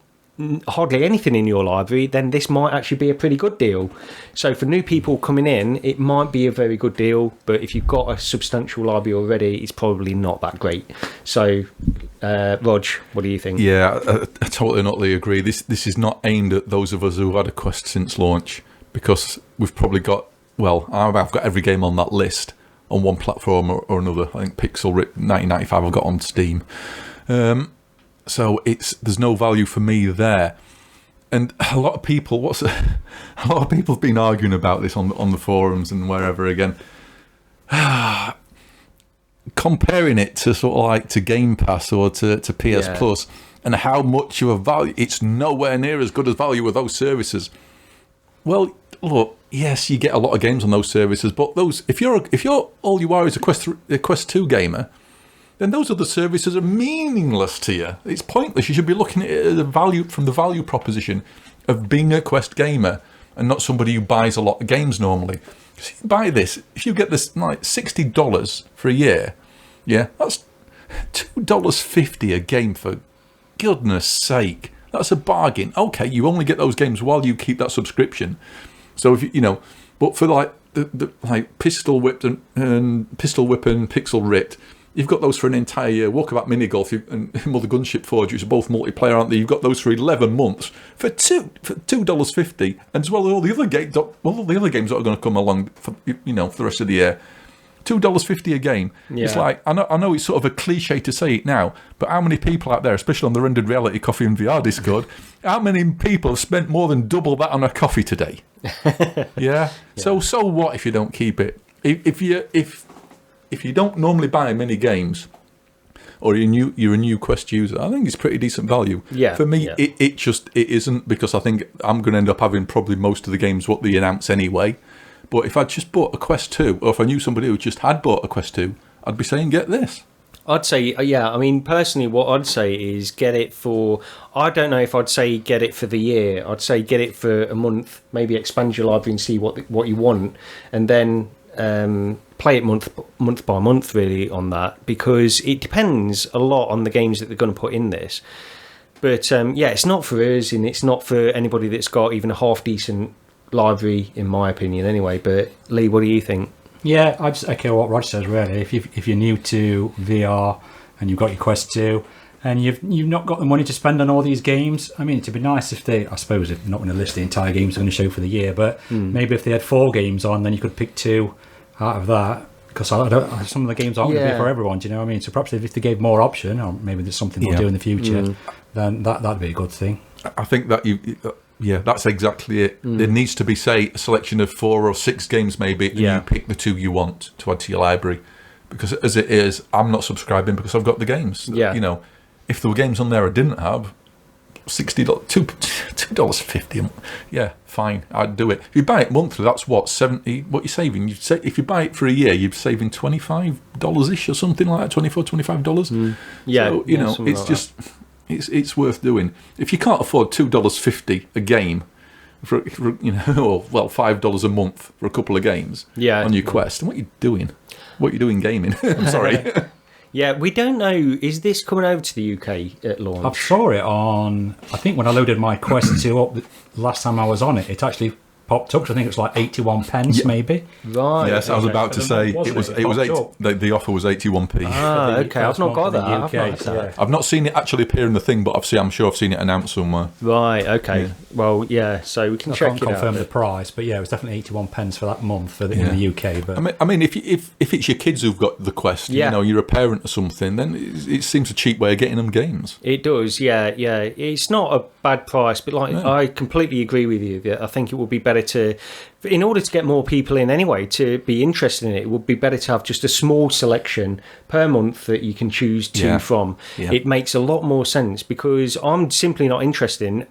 S3: hardly anything in your library, then this might actually be a pretty good deal. So for new people coming in, it might be a very good deal, but if you've got a substantial library already, it's probably not that great. So Rog, what do you think?
S2: I totally and utterly agree. This is not aimed at those of us who've had a Quest since launch, because we've probably got, I've got every game on that list on one platform or another. I think Pixel Rip 1995 I've got on Steam. So there's no value for me there. And a lot of people have been arguing about this on the forums and wherever again. Comparing it to sort of like to Game Pass or to PS Plus, and how much of a value, it's nowhere near as good as value with those services. Well, look, yes, you get a lot of games on those services, but those if you're all you are is a Quest 2 gamer, then those other services are meaningless to you. It's pointless. You should be looking at it as from the value proposition of being a Quest gamer and not somebody who buys a lot of games normally. If you buy this, if you get this like $60 for a year, that's $2.50 a game, for goodness sake. That's a bargain. Okay, you only get those games while you keep that subscription. So if but for like the Pistol Whip and Pixel Ripped, you've got those for an entire year. Walkabout Mini Golf and Mother Gunship Forge, which are both multiplayer, aren't they? You've got those for 11 months for $2.50, and as well as all the other games that are going to come along for the rest of the year. $2.50 a game. Yeah. It's like I know it's sort of a cliche to say it now, but how many people out there, especially on the Rendered Reality Coffee and VR Discord, how many people have spent more than double that on a coffee today? Yeah. So what if you don't keep it? If you don't normally buy many games, or you're a new Quest user, I think it's pretty decent value. Yeah. For me, it isn't, because I think I'm going to end up having probably most of the games what they announce anyway. But if I just bought a Quest 2, or if I knew somebody who just had bought a Quest 2, I'd be saying get this.
S1: I'd say, yeah, I mean, personally, what I'd say is get it for, I don't know if I'd say get it for the year. I'd say get it for a month, maybe expand your library and see what you want, and then play it month by month, really, on that, because it depends a lot on the games that they're going to put in this. But, yeah, it's not for us, and it's not for anybody that's got even a half-decent library, in my opinion, anyway. But, Lee, what do you think?
S3: Yeah, I just echo what Roger says, really. If you're new to VR and you've got your Quest 2 and you've not got the money to spend on all these games, I mean, it'd be nice if they, I suppose, if they're not going to list the entire games they're going to show for the year, but maybe if they had 4 games on, then you could pick 2 out of that. Because some of the games aren't going to be for everyone, do you know what I mean? So perhaps if they gave more option, or maybe there's something they'll do in the future, then that'd be a good thing.
S2: I think that yeah, that's exactly it. There needs to be, say, a selection of 4 or 6 games maybe, and you pick the 2 you want to add to your library. Because as it is, I'm not subscribing because I've got the games.
S1: Yeah.
S2: You know, if there were games on there I didn't have, $2.50. Yeah, fine, I'd do it. If you buy it monthly, that's what, 70. What you're saving? If you buy it for a year, you're saving $25-ish or something like that, $25.
S1: Yeah,
S2: so, you know, it's like just it's worth doing. If you can't afford $2.50 a game for you know, well, $5 a month for a couple of games on your Quest, then what are you doing? What are you doing gaming? I'm sorry.
S1: Yeah, we don't know. Is this coming over to the UK at launch?
S3: I saw it on, I think when I loaded my Quest 2 up the last time I was on it, it actually popped up, because I think it was like 81 pence maybe.
S1: Right.
S2: Yes, I was about to say it was the offer was 81p.
S1: Ah, okay. I've not got that.
S2: I've not seen it actually appear in the thing, but I'm sure I've seen it announced somewhere.
S1: Right. Okay. Yeah. Well, yeah. So we can check it out.
S3: I can't confirm the price, but yeah, it was definitely 81 pence for that month in the UK. But
S2: I mean, if it's your kids who've got the Quest, you know, you're a parent or something, then it seems a cheap way of getting them games.
S1: It does. Yeah. Yeah. It's not a bad price, but I completely agree with you. I think it would be better to, in order to get more people in anyway, to be interested in it, it would be better to have just a small selection per month that you can choose from. Yeah. It makes a lot more sense, because I'm simply not interested in,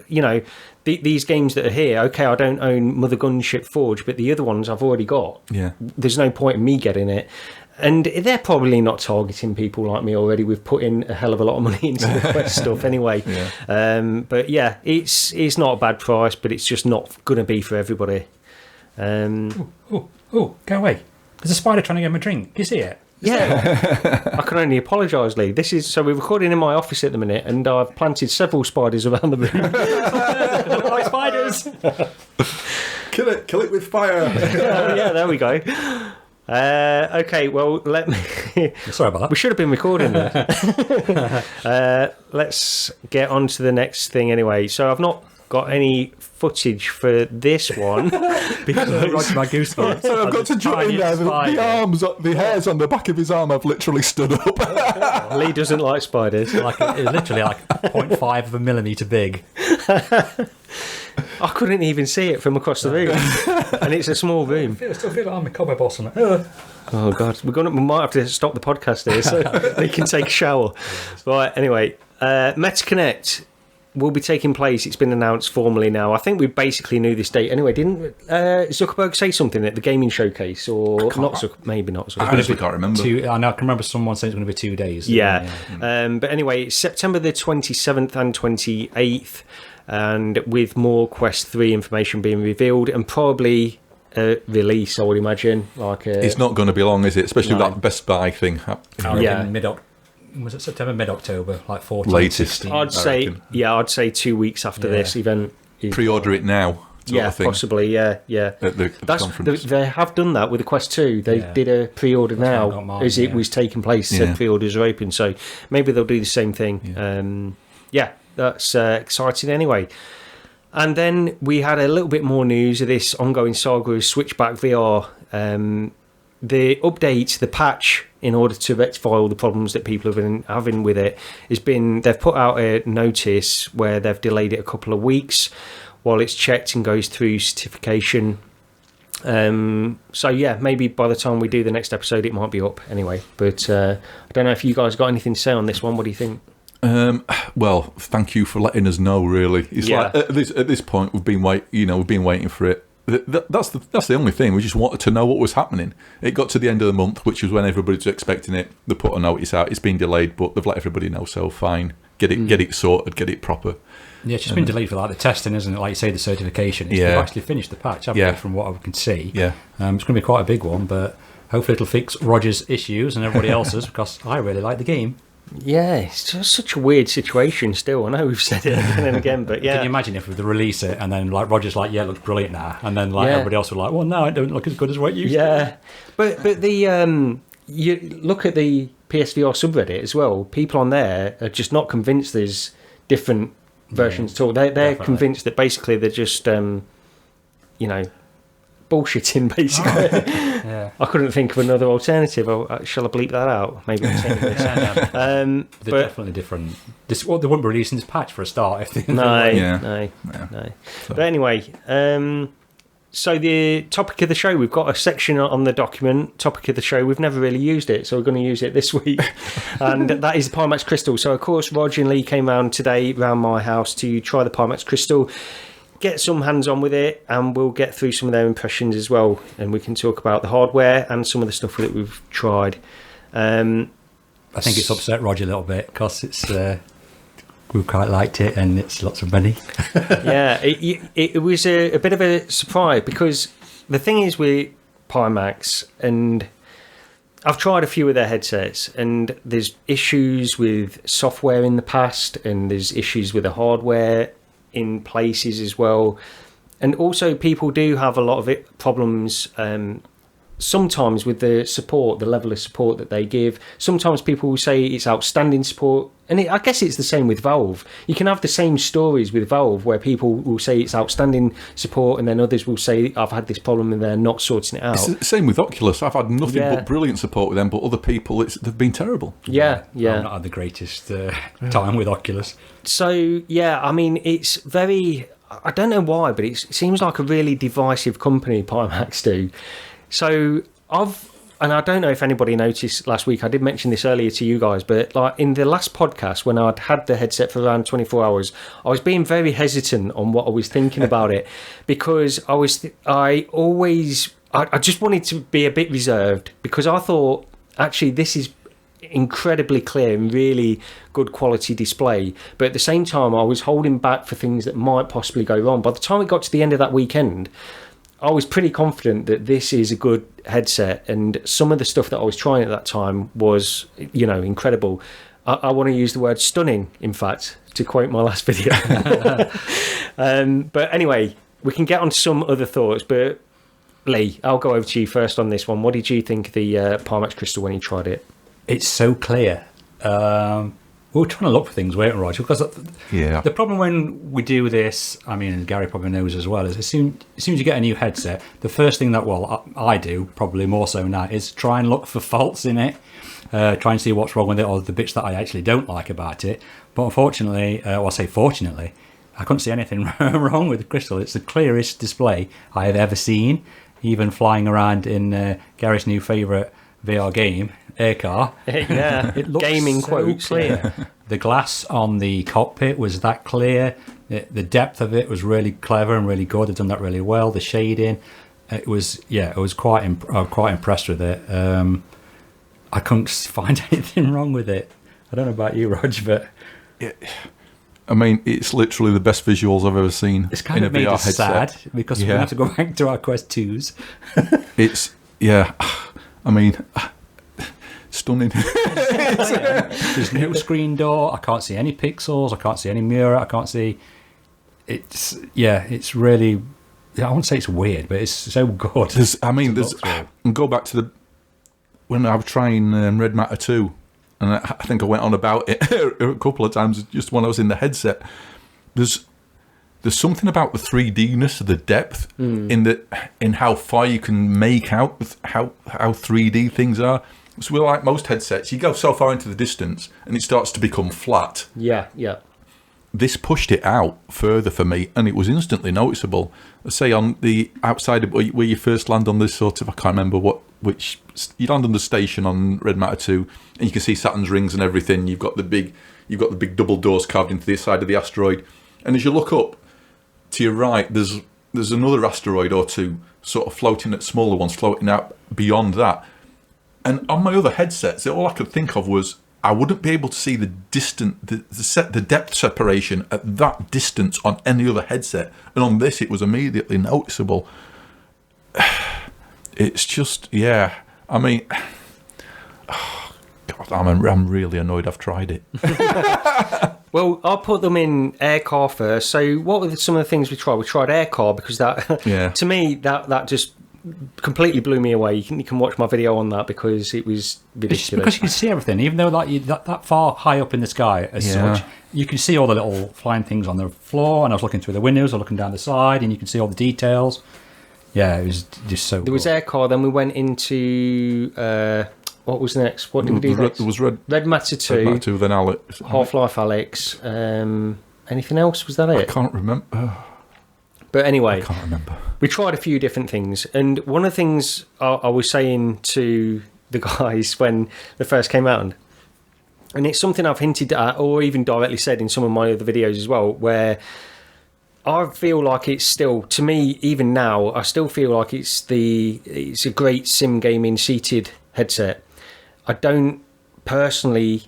S1: you know, these games that are here. Okay, I don't own Mother Gunship Forge, but the other ones I've already got. Yeah. There's no point in me getting it. And they're probably not targeting people like me already. We've put in a hell of a lot of money into the Quest stuff anyway. Yeah. But yeah, it's not a bad price, but it's just not going to be for everybody.
S3: Go away. There's a spider trying to get my drink. Do you see it?
S1: Yeah. I can only apologise, Lee. We're recording in my office at the minute, and I've planted several spiders around the room.
S3: I like spiders.
S2: Kill it with fire.
S1: Yeah, there we go. Okay, well, let me...
S3: Sorry about that.
S1: We should have been recording that. Let's get on to the next thing anyway. So I've not got any footage for this one.
S3: Because my goose.
S2: So I've got to jump in there. The hairs on the back of his arm have literally stood up.
S1: Lee doesn't like spiders.
S3: It's literally like 0.5 of a millimetre big.
S1: I couldn't even see it from across the room, and it's a small room.
S3: I still feel like I'm a cobweb or something.
S1: Oh God, we might have to stop the podcast here so they can take a shower. Right. Anyway, MetaConnect will be taking place. It's been announced formally now. I think we basically knew this date anyway. Didn't Zuckerberg say something at the gaming showcase, or not? Maybe not.
S2: I honestly can't remember.
S3: I know. I can remember someone saying it's going to be 2 days.
S1: Yeah. But anyway, it's September the 27th and 28th. And with more Quest 3 information being revealed, and probably a release, I would imagine.
S2: It's not going to be long, is it? Especially with that Best Buy thing.
S3: Was it September, mid-October, like 14?
S2: Latest.
S3: 16?
S1: I'd say 2 weeks after this event.
S2: Pre-order it now.
S1: Possibly, yeah.
S2: At the conference.
S1: They have done that with the Quest 2. They did a pre-order now as it was taking place. Said pre-orders are open, so maybe they'll do the same thing. That's exciting anyway. And then we had a little bit more news of this ongoing saga of Switchback VR. The update, the patch, in order to rectify all the problems that people have been having with it, they've put out a notice where they've delayed it a couple of weeks while it's checked and goes through certification. Maybe by the time we do the next episode it might be up anyway. But I don't know if you guys got anything to say on this one. What do you think?
S2: Well, thank you for letting us know. Really, it's like at this point we've been waiting for it. that's the only thing. We just wanted to know what was happening. It got to the end of the month, which was when everybody was expecting it. They put a notice out. It's been delayed, but they've let everybody know. So fine, get it sorted, get it proper.
S3: Yeah, it's just been delayed for like the testing, isn't it? Like you say, the certification. They've actually finished the patch, haven't they, from what I can see.
S2: Yeah.
S3: It's going to be quite a big one, but hopefully it'll fix Roger's issues and everybody else's, because I really like the game.
S1: Yeah, it's just such a weird situation still. I know we've said it again and again, but yeah.
S3: Can you imagine if they release it and then like Roger's like, yeah, it looks brilliant now, and then like everybody else was like, well, no, it don't look as good as what you used to.
S1: But the you look at the PSVR subreddit as well. People on there are just not convinced there's different versions at all. They're convinced that basically they're just bullshitting, basically. I couldn't think of another alternative. Shall I bleep that out? Maybe I'm saying this.
S3: They're definitely different. They wouldn't be releasing this patch for a start. If they
S1: No. But anyway, so the topic of the show, we've got a section on the document, topic of the show. We've never really used it, so we're going to use it this week. And that is the Pimax Crystal. So, of course, Rog and Lee came round today, round my house, to try the Pimax Crystal, get some hands-on with it, and we'll get through some of their impressions as well. And we can talk about the hardware and some of the stuff that we've tried.
S3: I think it's upset Roger a little bit, because it's... we quite liked it, and it's lots of money.
S1: Yeah, it was a bit of a surprise, because the thing is with Pimax, and I've tried a few of their headsets, and there's issues with software in the past, and there's issues with the hardware in places as well. And also people do have a lot of problems sometimes with the support, the level of support that they give. Sometimes people will say it's outstanding support, and I guess it's the same with Valve. You can have the same stories with Valve where people will say it's outstanding support, and then others will say I've had this problem and they're not sorting it out.
S2: It's the same with Oculus. I've had nothing but brilliant support with them, but other people, they've been terrible.
S1: Yeah.
S3: I've not had the greatest time with Oculus.
S1: So, I mean, it's very... I don't know why, but it seems like a really divisive company, Pimax do. So and I don't know if anybody noticed last week, I did mention this earlier to you guys, but like in the last podcast, when I'd had the headset for around 24 hours, I was being very hesitant on what I was thinking about it, because I just wanted to be a bit reserved, because I thought, actually, this is incredibly clear and really good quality display, but at the same time I was holding back for things that might possibly go wrong. By the time it got to the end of that weekend, I was pretty confident that this is a good headset, and some of the stuff that I was trying at that time was, incredible. I want to use the word stunning, in fact, to quote my last video. But anyway, we can get on to some other thoughts, but Lee, I'll go over to you first on this one. What did you think of the Pimax Crystal when you tried it?
S3: It's so clear. We were trying to look for things, weren't we, Roger? Because the problem when we do this, I mean, and Gary probably knows as well, is as soon as you get a new headset, the first thing that, I do, probably more so now, is try and look for faults in it, try and see what's wrong with it, or the bits that I actually don't like about it. But unfortunately, or I say fortunately, I couldn't see anything wrong with the Crystal. It's the clearest display I have ever seen, even flying around in Gary's new favourite VR game, Aircar.
S1: Yeah,
S3: it looks
S1: gaming
S3: so
S1: quotes,
S3: clear. Yeah. The glass on the cockpit was that clear. The depth of it was really clever and really good. They've done that really well. The shading, it was quite impressed with it. I couldn't find anything wrong with it. I don't know about you, Rog, but
S2: I mean, it's literally the best visuals I've ever seen.
S3: It's kind of made us sad, because we have to go back to our Quest 2s.
S2: I mean, stunning.
S3: There's no screen door. I can't see any pixels. I can't see any mirror. I can't see. It's really. I won't say it's weird, but it's so good.
S2: And go back to when I was trying Red Matter 2, and I think I went on about it a couple of times just when I was in the headset. There's something about the 3D-ness of the depth in how far you can make out how 3D things are. So we're like most headsets, you go so far into the distance and it starts to become flat.
S1: Yeah.
S2: This pushed it out further for me, and it was instantly noticeable. Say on the outside of where you first land on this sort of, I can't remember which you land on the station on Red Matter 2, and you can see Saturn's rings and everything. You've got the big double doors carved into the side of the asteroid, and as you look up to your right, there's there's another asteroid or two sort of floating at smaller ones floating out beyond that. And on my other headsets, all I could think of was I wouldn't be able to see the depth separation at that distance on any other headset. And on this, it was immediately noticeable. It's just, yeah. I mean, oh, God, I'm really annoyed I've tried it.
S1: Well, I'll put them in air car first. So what were some of the things we tried? We tried air car because that, to me, that just completely blew me away. You can watch my video on that because it was ridiculous.
S3: Because you can see everything, even though that far high up in the sky as such, you can see all the little flying things on the floor. And I was looking through the windows, or looking down the side, and you can see all the details. Yeah, it was just so.
S1: There was air car. Then we went into what was next? What did we do next?
S2: There was Red
S1: Matter 2.
S2: Red Matter 2, then Alex.
S1: Half-Life Alex. Anything else? Was that it?
S2: I can't remember.
S1: But anyway,
S2: I can't remember.
S1: We tried a few different things, and one of the things I was saying to the guys when they first came out, and it's something I've hinted at or even directly said in some of my other videos as well, where I feel like it's still, to me, even now, I still feel like it's a great sim gaming seated headset. I don't personally.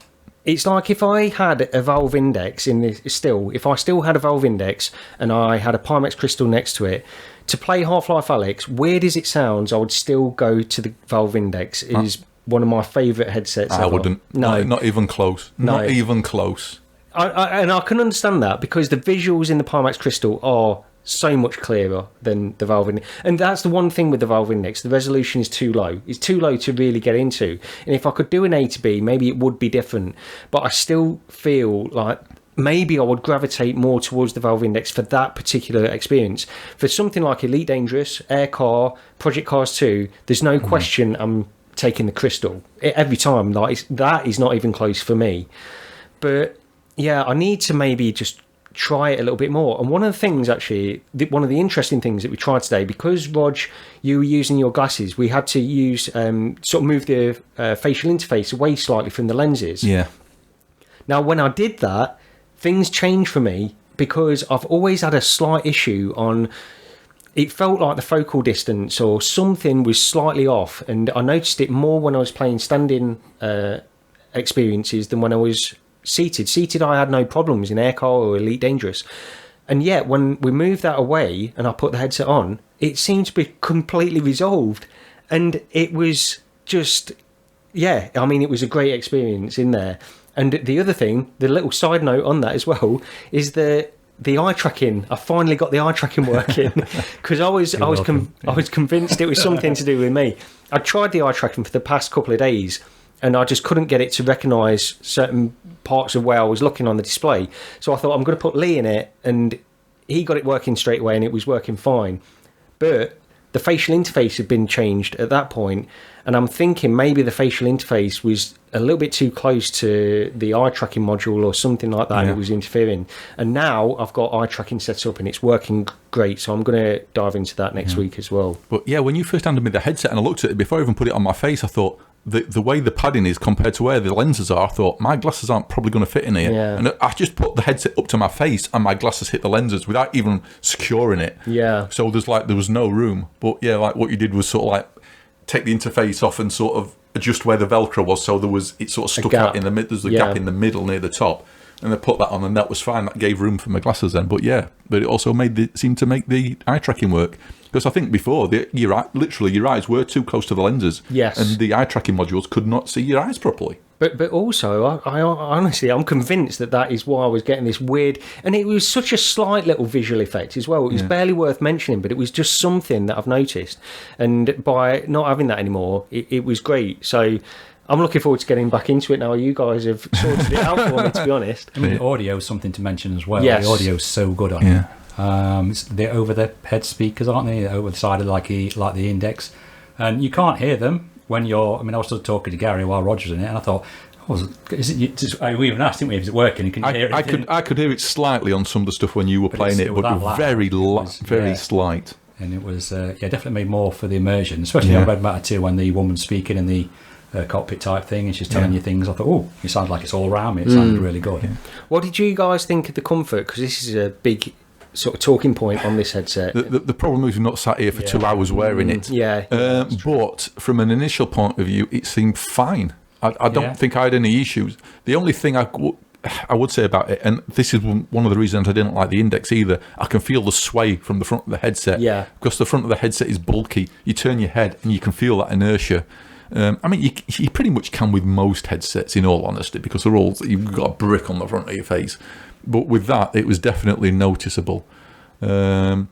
S1: It's like if I had a Valve Index if I still had a Valve Index and I had a Pimax Crystal next to it, to play Half-Life Alyx, weird as it sounds, I would still go to the Valve Index. It is one of my favourite headsets
S2: I
S1: ever.
S2: wouldn't. No, not even close.
S1: No.
S2: Not even close.
S1: And I can understand that because the visuals in the Pimax Crystal are so much clearer than the Valve Index. And that's the one thing with the Valve Index. The resolution is too low. It's too low to really get into. And if I could do an A to B, maybe it would be different. But I still feel like maybe I would gravitate more towards the Valve Index for that particular experience. For something like Elite Dangerous, Air Car, Project Cars 2, there's no question I'm taking the Crystal. Every time. Like, that is not even close for me. But yeah, I need to maybe just try it a little bit more. And one of the things, actually, one of the interesting things that we tried today, because Rog, you were using your glasses, we had to use sort of move the facial interface away slightly from the lenses.
S2: Yeah.
S1: Now, when I did that, things changed for me because I've always had a slight issue on. It felt like the focal distance or something was slightly off, and I noticed it more when I was playing standing experiences than when I was seated. I had no problems in Air Car or Elite Dangerous, and yet when we moved that away and I put the headset on, it seemed to be completely resolved, and it was just, yeah, I mean, it was a great experience in there. And the other thing, the little side note on that as well, is the eye tracking. I finally got the eye tracking working because I was convinced it was something to do with me. I tried the eye tracking for the past couple of days, and I just couldn't get it to recognise certain parts of where I was looking on the display. So I thought, I'm going to put Lee in it, and he got it working straight away, and it was working fine. But the facial interface had been changed at that point, and I'm thinking maybe the facial interface was a little bit too close to the eye tracking module or something like that. It was interfering. And now I've got eye tracking set up, and it's working great, so I'm going to dive into that next week as well.
S2: But yeah, when you first handed me the headset and I looked at it, before I even put it on my face, I thought, the way the padding is compared to where the lenses are, I thought my glasses aren't probably going to fit in here.
S1: Yeah.
S2: And I just put the headset up to my face and my glasses hit the lenses without even securing it.
S1: Yeah.
S2: So there was no room. But yeah, like what you did was sort of like take the interface off and sort of adjust where the Velcro was, so it sort of stuck out in the middle. There's a gap in the middle near the top. And I put that on, and that was fine. That gave room for my glasses then. But yeah, but it also seemed to make the eye tracking work. Because I think before, your eyes were too close to the lenses.
S1: Yes.
S2: And the eye tracking modules could not see your eyes properly.
S1: But also, I honestly, I'm convinced that is why I was getting this weird... And it was such a slight little visual effect as well. It was barely worth mentioning, but it was just something that I've noticed. And by not having that anymore, it was great. So I'm looking forward to getting back into it now. You guys have sorted it out for me, to be honest.
S3: I mean, audio is something to mention as well.
S1: Yes.
S3: The audio is so good on it. They're over the head speakers, aren't they? Over the side of like the Index, and you can't hear them when you're. I mean, I was still talking to Gary while Roger's in it, and I thought, is it? We even asked, didn't we, if it's working? Can you hear it?
S2: I could hear it slightly on some of the stuff when you were playing it, but very slight.
S3: And it was definitely made more for the immersion, especially on Red Matter 2 when the woman's speaking in the cockpit type thing, and she's telling you things. I thought, it sounds like it's all around me. It sounded really good.
S1: What did you guys think of the comfort? Because this is a big sort of talking point on this headset.
S2: The problem is we're not sat here for 2 hours wearing it. But from an initial point of view, it seemed fine. I don't think I had any issues. The only thing I would say about it, and this is one of the reasons I didn't like the Index either, I can feel the sway from the front of the headset. Yeah. Because the front of the headset is bulky. You turn your head and you can feel that inertia. I mean, you pretty much can with most headsets, in all honesty, because you've got a brick on the front of your face. But with that, it was definitely noticeable. The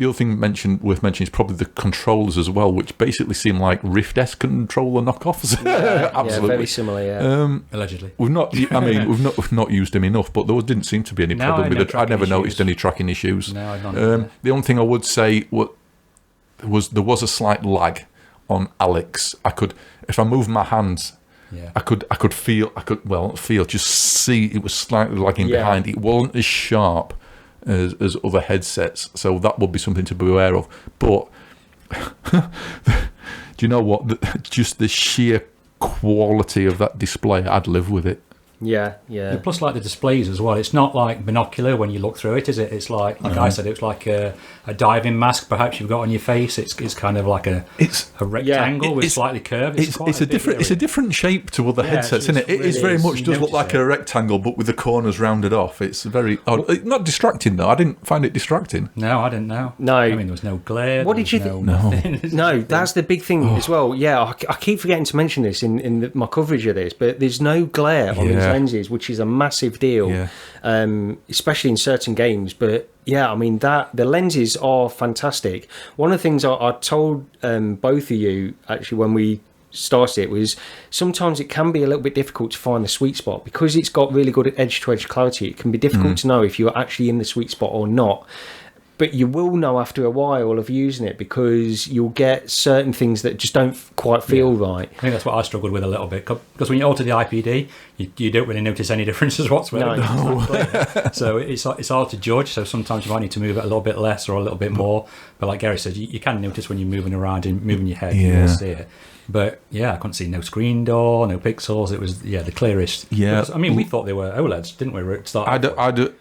S2: other thing worth mentioning is probably the controllers as well, which basically seem like Rift S controller knockoffs. Absolutely,
S1: very similar. Yeah,
S3: allegedly.
S2: We've not used them enough, but there didn't seem to be any problem with it. I never noticed any tracking issues.
S3: No,
S2: the only thing I would say was there was a slight lag on Alex. If I moved my hands. Yeah. I could just see it was slightly lagging behind. It wasn't as sharp as other headsets, so that would be something to be aware of. But do you know what? Just the sheer quality of that display, I'd live with it.
S1: Yeah.
S3: Plus, like the displays as well. It's not like binocular when you look through it, is it? It's like I said, it's like a diving mask. Perhaps you've got on your face. It's kind of like a rectangle with slightly curved.
S2: It's a different shape to other headsets, isn't it? It is very much does look like a rectangle, but with the corners rounded off. It's very odd. It's not distracting though. I didn't find it distracting.
S3: No, I didn't know.
S1: No,
S3: I mean there was no glare.
S1: What did you think? No, that's the big thing as well. Yeah, I keep forgetting to mention this in my coverage of this, but there's no glare on these lenses, which is a massive deal, especially in certain games. But yeah, I mean the lenses are fantastic. One of the things I told both of you actually when we started it was sometimes it can be a little bit difficult to find the sweet spot because it's got really good edge-to-edge clarity. It can be difficult to know if you're actually in the sweet spot or not. But you will know after a while of using it because you'll get certain things that just don't quite feel right.
S3: I think that's what I struggled with a little bit because when you alter the IPD, you don't really notice any differences whatsoever. No. So it's hard to judge. So sometimes you might need to move it a little bit less or a little bit more. But like Gary says, you can notice when you're moving around and moving your head. You will see it. But yeah, I couldn't see no screen door, no pixels. It was the clearest. Yeah, I mean, we thought they were OLEDs, didn't we?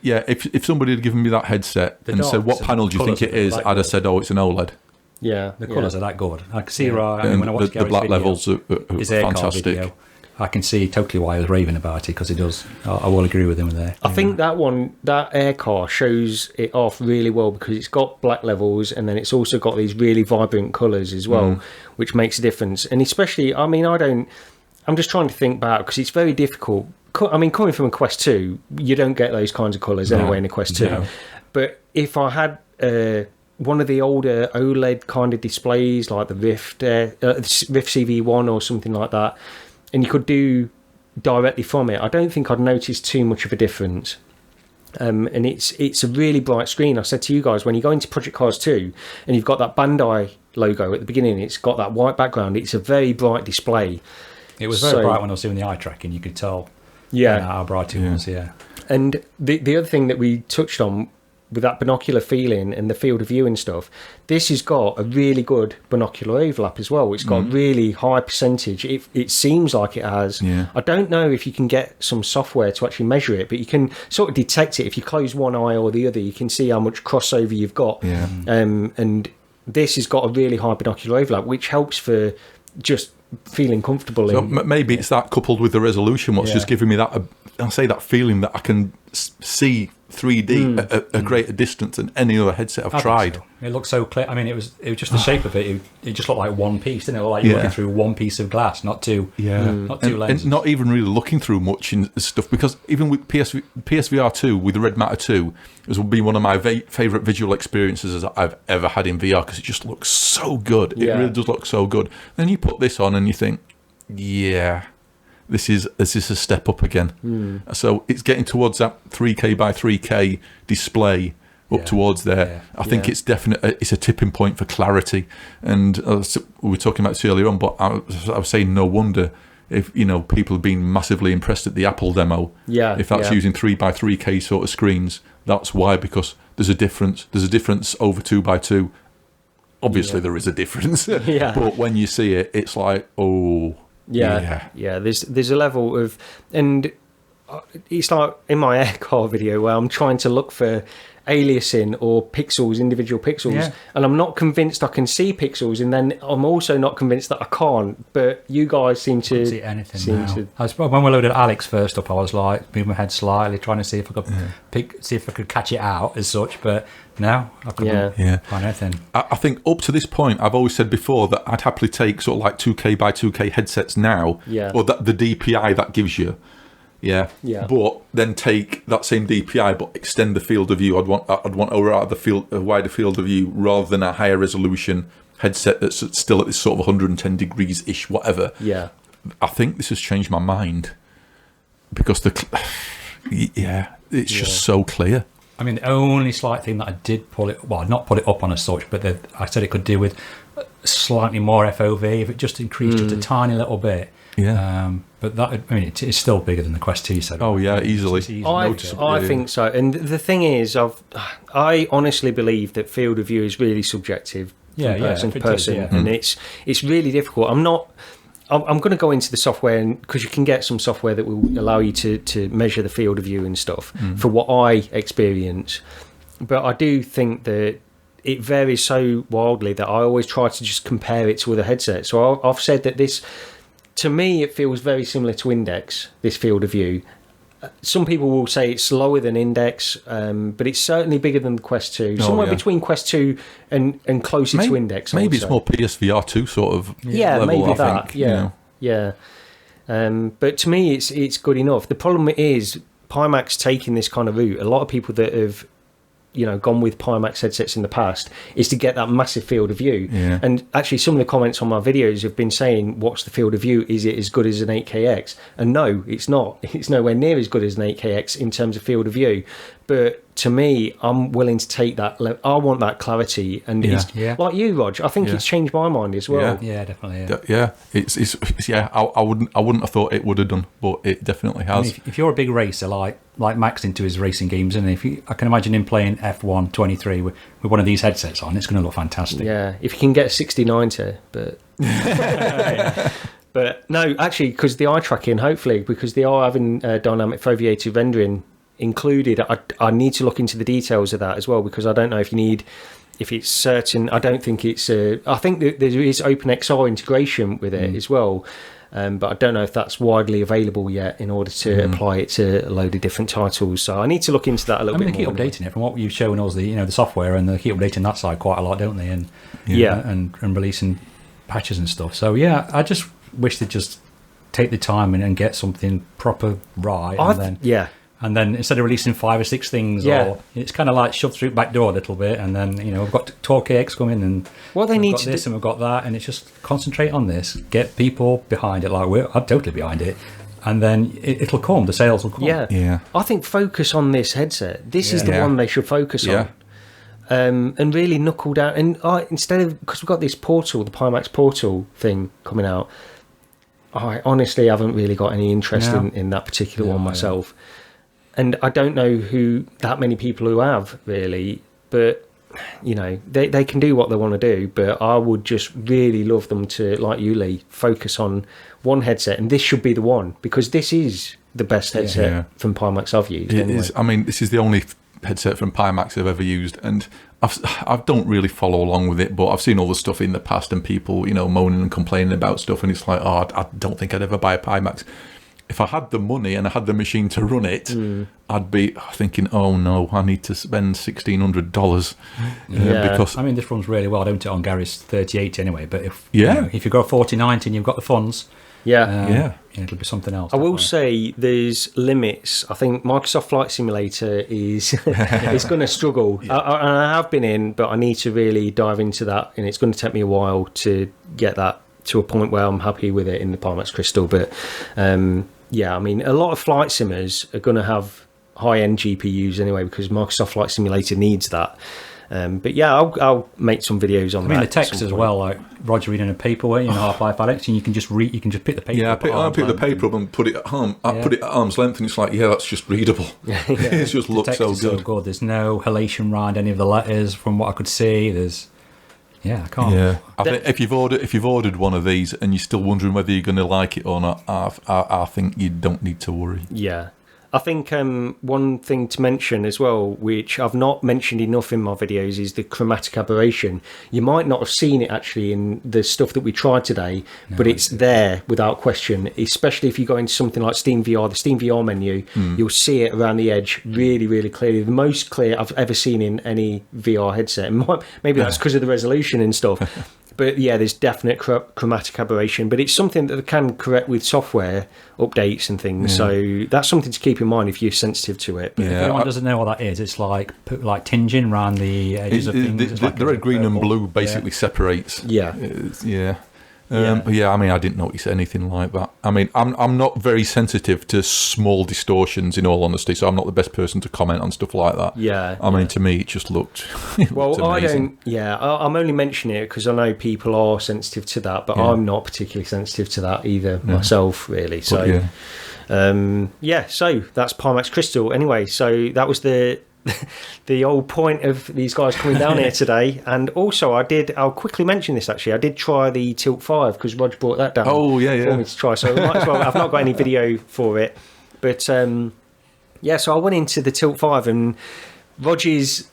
S2: If somebody had given me that headset and said, "What panel do you think it is?" I'd have said, "Oh, it's an OLED."
S1: Yeah,
S3: the colours are that good. I can see when I watch
S2: the black levels are
S3: his
S2: fantastic.
S3: Video, I can see totally why he was raving about it because it does. I will agree with him there.
S1: I think that air car shows it off really well because it's got black levels and then it's also got these really vibrant colours as well, which makes a difference. And especially, I mean, I'm just trying to think back because it's very difficult. I mean, coming from a Quest 2, you don't get those kinds of colours anyway in a Quest 2. No. But if I had one of the older OLED kind of displays like the Rift CV1 or something like that, and you could do directly from it, I don't think I'd notice too much of a difference. And it's a really bright screen. I said to you guys, when you go into Project Cars 2 and you've got that Bandai logo at the beginning, it's got that white background, it's a very bright display.
S3: It was very bright when I was doing the eye tracking, you could tell how bright it was.
S1: And the other thing that we touched on with that binocular feeling and the field of view and stuff, this has got a really good binocular overlap as well. It's got a really high percentage. It seems like it has. I don't know if you can get some software to actually measure it, but you can sort of detect it. If you close one eye or the other, you can see how much crossover you've got. And this has got a really high binocular overlap, which helps for just feeling comfortable.
S2: So maybe it's that coupled with the resolution what's just giving me that, I'll say, that feeling that I can see 3D at a greater distance than any other headset I've tried.
S3: So. It looked so clear. I mean, it was just the shape of it. It just looked like one piece, didn't it? Like you're looking through one piece of glass, not two. Not two lenses.
S2: And not even really looking through much in stuff, because even with PSVR 2 with the Red Matter 2, it would be one of my favourite visual experiences I've ever had in VR because it just looks so good. It really does look so good. Then you put this on and you think, This is a step up again. So it's getting towards that 3K by 3K display up towards there. I think it's it's a tipping point for clarity. And we were talking about this earlier on, but I was saying no wonder if people have been massively impressed at the Apple demo. If that's using 3 by 3K sort of screens, that's why, because there's a difference. There's a difference over 2 by 2. Obviously there is a difference. But when you see it, it's like, there's a level of, and it's like in my air car video where I'm trying to look for
S1: aliasing or pixels, individual pixels,
S3: Yeah.
S1: and I'm not convinced I can see pixels, and then I'm also not convinced that I can't. But you guys seem to
S3: See anything now. When we loaded Alex first up, I was like moving my head slightly, trying to see if I could see if I could catch it out as such. But no, I couldn't find anything.
S2: I think up to this point, I've always said before that I'd happily take sort of like 2K by 2K headsets now, or that the DPI that gives you. Yeah. But then take that same DPI, but extend the field of view. I'd want a wider field of view rather than a higher resolution headset that's still at this sort of 110 degrees ish, whatever.
S1: Yeah.
S2: I think this has changed my mind because it's just so clear.
S3: I mean, the only slight thing that I did not put it up on as such, but I said it could do with slightly more FOV if it just increased just a tiny little bit.
S2: Yeah.
S3: But that, I mean, it's still bigger than the Quest 2. So
S2: oh yeah, easily.
S1: I think so. And the thing is, I honestly believe that field of view is really subjective from person to person, and it's really difficult. I'm going to go into the software, because you can get some software that will allow you to measure the field of view and stuff for what I experience. But I do think that it varies so wildly that I always try to just compare it to other headsets. So I've said that this, to me, it feels very similar to Index, this field of view. Some people will say it's slower than Index, but it's certainly bigger than the Quest 2. Somewhere between Quest 2 and closer to Index.
S2: Maybe it's more PSVR 2 sort of level,
S1: maybe
S2: I
S1: that.
S2: think,
S1: Yeah. But to me, it's good enough. The problem is Pimax taking this kind of route. A lot of people that have gone with Pimax headsets in the past is to get that massive field of view. And actually some of the comments on my videos have been saying, what's the field of view? Is it as good as an 8KX? And no, it's not. It's nowhere near as good as an 8KX in terms of field of view. But to me, I'm willing to take that. I want that clarity, and it's like you, Rog. I think it's changed my mind as well.
S3: Yeah, definitely.
S2: It's I wouldn't have thought it would have done, but it definitely has.
S3: I mean, if you're a big racer like Max into his racing games, and I can imagine him playing F1 23 with one of these headsets on, it's going to look fantastic.
S1: Yeah, if you can get a 6090, but. But no, actually, because the eye tracking, hopefully, because they are having dynamic foveated rendering included, I need to look into the details of that as well, because I don't know if it's certain. I don't think it's I think that there is OpenXR integration with it as well, but I don't know if that's widely available yet in order to apply it to a load of different titles. So I need to look into that a little bit more.
S3: They keep updating it from what you've shown us, the software, and they keep updating that side quite a lot, don't they? And and releasing patches and stuff. So yeah, I just wish they'd just take the time and get something proper right, and then instead of releasing 5 or 6 things, or it's kind of like shoved through the back door a little bit, and then we've got TalkX coming, and we've got this and we've got that, and it's just concentrate on this, get people behind it. I'm totally behind it, and then it'll come. The sales will come.
S1: Yeah. I think focus on this headset. This is the one they should focus on. And really knuckle down. And instead of, because we've got this portal, the Pimax portal thing coming out, I honestly haven't really got any interest in that particular one myself. And I don't know that many people who have really, but they can do what they want to do. But I would just really love them to, like you, Lee, focus on one headset, and this should be the one, because this is the best headset from Pimax I've used.
S2: It is. I mean, this is the only headset from Pimax I've ever used, and I don't really follow along with it, but I've seen all the stuff in the past and people moaning and complaining about stuff, and it's like, I don't think I'd ever buy a Pimax. If I had the money and I had the machine to run it, I'd be thinking, oh no, I need to spend $1,600 because
S3: I mean, this runs really well, don't it, on Gary's 3080 anyway, but if you go 4090 and you've got the funds, it'll be something else.
S1: I will say there's limits. I think Microsoft Flight Simulator is it's going to struggle. I have been in, but I need to really dive into that, and it's going to take me a while to get that to a point where I'm happy with it in the Pimax Crystal. But I mean, a lot of flight simmers are going to have high-end GPUs anyway, because Microsoft Flight Simulator needs that. But yeah, I'll make some videos on that.
S3: I mean, the text as well, like Roger reading a paper in Half-Life Alex, and you can just pick the paper up.
S2: I pick the paper up and put it at put it at arm's length, and it's like, that's just readable. It just looks so good.
S3: So good. There's no halation around any of the letters from what I could see. I can't.
S2: Yeah, I think if you've ordered one of these and you're still wondering whether you're going to like it or not, I think you don't need to worry.
S1: Yeah, I think one thing to mention as well, which I've not mentioned enough in my videos, is the chromatic aberration. You might not have seen it actually in the stuff that we tried today, but it's there without question, especially if you go into something like Steam VR, the Steam VR menu, you'll see it around the edge really, really clearly. The most clear I've ever seen in any VR headset. Maybe that's because of the resolution and stuff. But yeah, there's definite chromatic aberration, but it's something that they can correct with software updates and things. So that's something to keep in mind if you're sensitive to it.
S3: But if anyone doesn't know what that is, it's like tinging around the edges of things.
S2: The red, green, and blue basically separates.
S1: Yeah.
S2: But yeah, I mean, I didn't notice anything like that. I mean, I'm not very sensitive to small distortions, in all honesty, so I'm not the best person to comment on stuff like that. I mean, to me, it just looked.
S1: Well, I don't. Yeah, I'm only mentioning it because I know people are sensitive to that, but I'm not particularly sensitive to that either myself, really. So, so that's Pimax Crystal. Anyway, so that was the old point of these guys coming down here today. And also I'll quickly mention this actually, I did try the Tilt 5 because Rog brought that down for me to try, so I might as well, I've not got any video for it, but so I went into the Tilt 5, and Roger's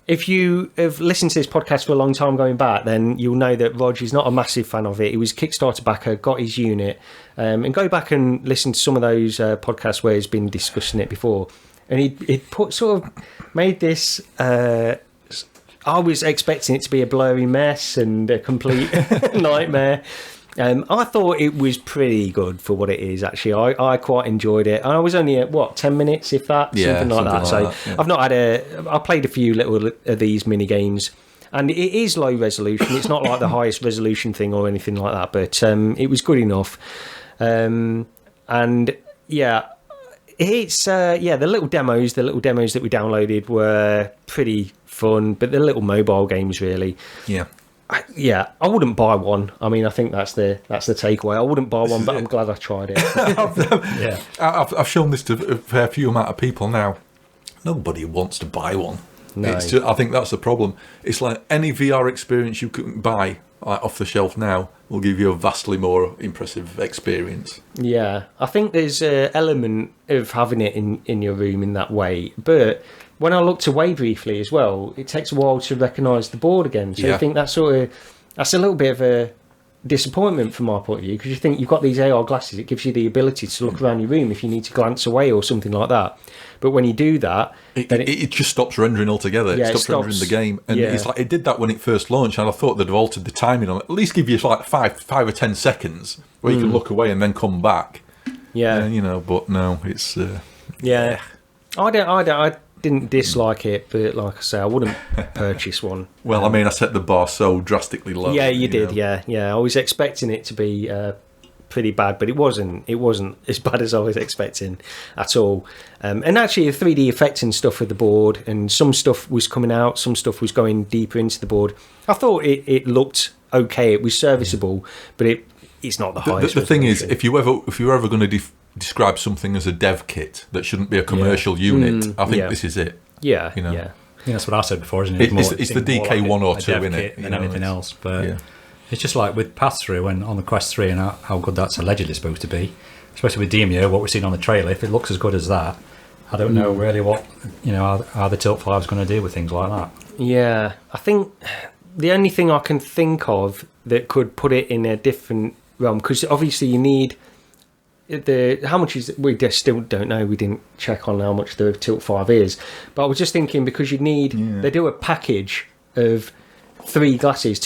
S1: if you have listened to this podcast for a long time going back, then you'll know that Rog is not a massive fan of it. He was Kickstarter backer, got his unit, and go back and listen to some of those podcasts where he's been discussing it before. And he made this. I was expecting it to be a blurry mess and a complete nightmare. I thought it was pretty good for what it is. Actually, I quite enjoyed it. And I was only at 10 minutes, if that, something like that. So I've not had I played a few little of these mini games, and it is low resolution. It's not like the highest resolution thing or anything like that, but it was good enough. And yeah. It's the little demos that we downloaded were pretty fun, but they're little mobile games really. I wouldn't buy one. I mean, I think that's the takeaway. I wouldn't buy one, but I'm glad I tried it.
S2: I've shown this to a fair few amount of people now. Nobody wants to buy one. No. I think that's the problem. It's like any VR experience you can buy off the shelf now will give you a vastly more impressive experience.
S1: Yeah, I think there's an element of having it in your room in that way. But when I looked away briefly as well, it takes a while to recognise the board again. So I think that's a little bit of a disappointment from my point of view, because you think you've got these AR glasses, it gives you the ability to look around your room if you need to glance away or something like that. But when you do that,
S2: it just stops rendering altogether. It stops rendering the game, and it's like it did that when it first launched, and I thought they'd have altered the timing on it. At least give you like 5 or 10 seconds where you can look away and then come back. But no, it's
S1: I didn't dislike it, but like I say, I wouldn't purchase one.
S2: Well, I mean, I set the bar so drastically low.
S1: Yeah, you did. Yeah. I was expecting it to be pretty bad, but it wasn't as bad as I was expecting at all. And actually, the 3D effects and stuff with the board, and some stuff was coming out, some stuff was going deeper into the board. I thought it looked okay. It was serviceable, but it's not the highest.
S2: The thing is, if you're ever going to describe something as a dev kit that shouldn't be a commercial unit, I think this is it.
S1: Yeah.
S3: Yeah, that's what I said before, isn't it?
S2: It's the DK1 or 2 in it
S3: than anything else. But it's just like with pass-through and on the Quest 3 and how good that's allegedly supposed to be, especially with Demio, what we've seen on the trailer. If it looks as good as that, I don't know really what how the Tilt 5 is going to do with things like that.
S1: Yeah, I think the only thing I can think of that could put it in a different realm, because obviously you need how much is we just still don't know. We didn't check on how much the Tilt 5 is, but I was just thinking, because you need they do a package of 2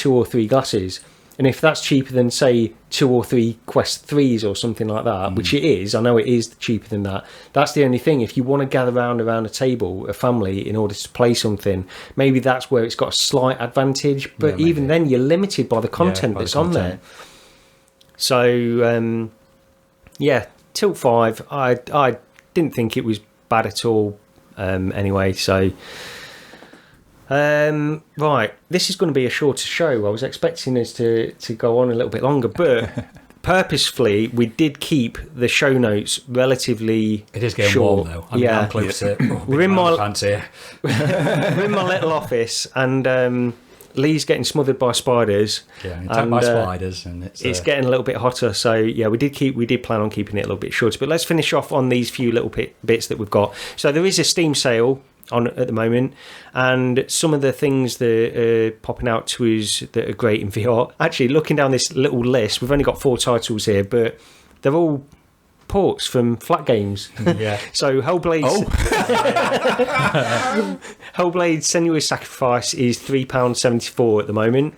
S1: or 3 glasses, and if that's cheaper than say 2 or 3 Quest 3s or something like that, which it is, I know it is cheaper than that. That's the only thing. If you want to gather around a table, a family, in order to play something, maybe that's where it's got a slight advantage. But even then, you're limited by the content that's on there. So. Tilt 5, I didn't think it was bad at all anyway, so right, this is going to be a shorter show. I was expecting us to go on a little bit longer, but purposefully we did keep the show notes relatively
S3: It is getting
S1: short.
S3: warm though. I mean, I'm close to
S1: we're in my
S3: pants here.
S1: we're in my little office, and Lee's getting smothered by spiders.
S3: Yeah, attacked by spiders, and
S1: it's getting a little bit hotter. So yeah, we did plan on keeping it a little bit shorter. But let's finish off on these few little bits that we've got. So there is a Steam sale on at the moment, and some of the things that are popping out to us that are great in VR. Actually, looking down this little list, we've only got 4 titles here, but they're all ports from flat games.
S3: Yeah.
S1: So Hellblade Hellblade Senua's Sacrifice is £3.74 at the moment.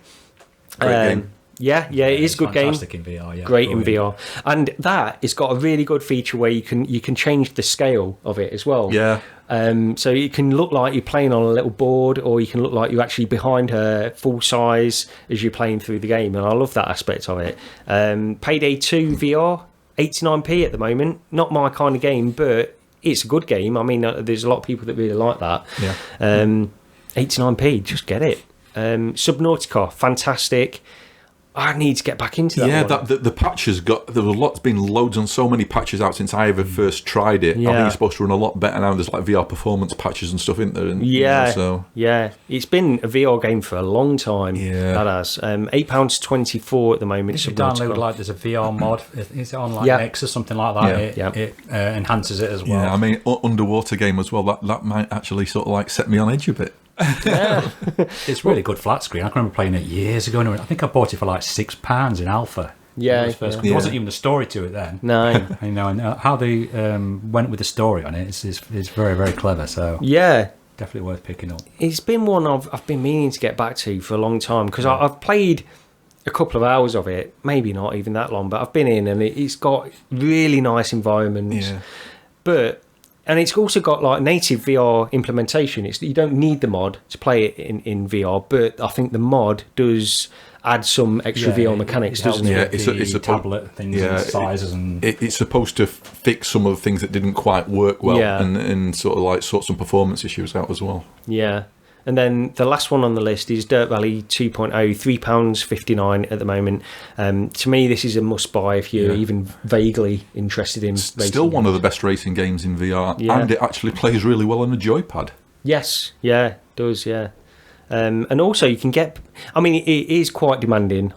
S2: Great game.
S1: Yeah, it is a good game.
S3: Fantastic in VR, yeah.
S1: Great in VR. And that has got a really good feature where you can change the scale of it as well.
S2: Yeah.
S1: So it can look like you're playing on a little board, or you can look like you're actually behind her full size as you're playing through the game. And I love that aspect of it. Payday 2 VR, 89p at the moment. Not my kind of game, but it's a good game. I mean, there's a lot of people that really like that.
S2: Yeah.
S1: 89p, just get it. Subnautica, fantastic. I need to get back into that.
S2: Yeah,
S1: one.
S2: the patches there's been loads and so many patches out since I ever first tried it. I think
S1: Yeah.
S2: it's supposed to run a lot better now. There's like VR performance patches and stuff in there. And,
S1: Yeah, it's been a VR game for a long time.
S2: Yeah.
S1: That has. £8.24 at the moment.
S3: If you
S1: Subnautica.
S3: download, like, there's a VR mod. Is it on, like,
S1: Yeah.
S3: X or something like that?
S2: Yeah.
S3: It enhances it as well.
S2: Yeah, I mean, underwater game as well. That might actually sort of like set me on edge a bit.
S3: It's really good flat screen. I can remember playing it years ago. And I think I bought it for like £6 in alpha.
S1: Yeah,
S3: There
S2: yeah.
S3: wasn't even a story to it then.
S1: No.
S3: And how they went with the story on it is very, very clever. So
S1: Yeah.
S3: definitely worth picking up.
S1: It's been one I've been meaning to get back to for a long time, because I've played a couple of hours of it, maybe not even that long, but I've been in, and it's got really nice environments.
S2: Yeah.
S1: And it's also got like native VR implementation. You don't need the mod to play it in VR, but I think the mod does add some extra VR mechanics, doesn't it?
S2: Yeah,
S3: it's a tablet things and sizes and
S2: it's supposed to fix some of the things that didn't quite work well,
S1: Yeah.
S2: and sort of like sort some performance issues out as well.
S1: Yeah. And then the last one on the list is Dirt Valley 2.0, £3.59 at the moment. To me, this is a must-buy if you're even vaguely interested in racing.
S2: Still one of the best racing games in VR, and it actually plays really well on a joypad.
S1: Yes, yeah, it does, yeah. And also you can get... I mean, it is quite demanding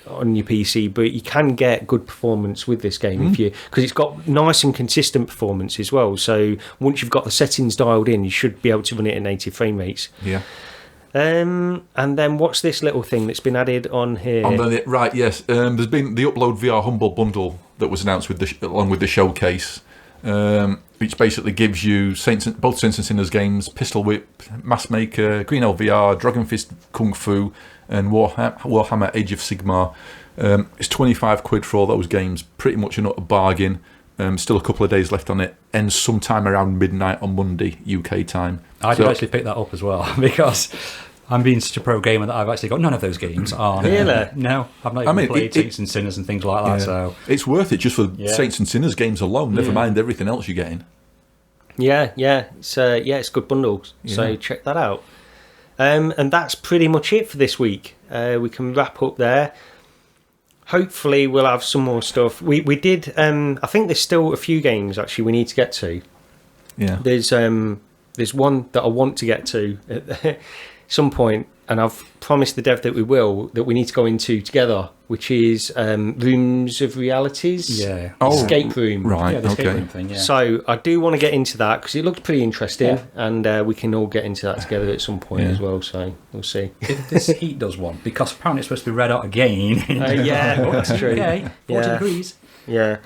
S1: on your PC, but you can get good performance with this game because it's got nice and consistent performance as well. So once you've got the settings dialed in, you should be able to run it at native frame rates.
S2: Yeah.
S1: And then what's this little thing that's been added on here?
S2: Right, yes. There's been the Upload VR Humble Bundle that was announced along with the showcase, which basically gives you both Saints and Sinners games, Pistol Whip, Mass Maker, Green Hell VR, Dragon Fist Kung Fu, and Warhammer Age of Sigmar. It's £25 for all those games, pretty much an utter bargain. Still a couple of days left on it. Ends sometime around midnight on Monday UK time.
S3: I did actually pick that up as well because I'm being such a pro gamer that I've actually got none of those games on.
S1: Really?
S3: No, I've not even played Saints and Sinners and things like that.
S2: Yeah.
S3: So
S2: it's worth it just for Saints and Sinners games alone. Never mind everything else you're getting.
S1: Yeah. It's a good bundle. So check that out. And that's pretty much it for this week. We can wrap up there. Hopefully we'll have some more stuff. We did. I think there's still a few games actually we need to get to.
S2: Yeah.
S1: There's one that I want to get to at some point, and I've promised the dev that we need to go into together, which is Rooms of Realities.
S3: Yeah.
S1: Escape Room.
S2: Right.
S3: Yeah, the escape
S2: Okay.
S3: room thing, yeah.
S1: So I do want to get into that because it looks pretty interesting, and we can all get into that together at some point as well. So we'll see.
S3: If this heat does one, because apparently it's supposed to be red hot again.
S1: That's true.
S3: Okay, 40 degrees.
S1: Yeah,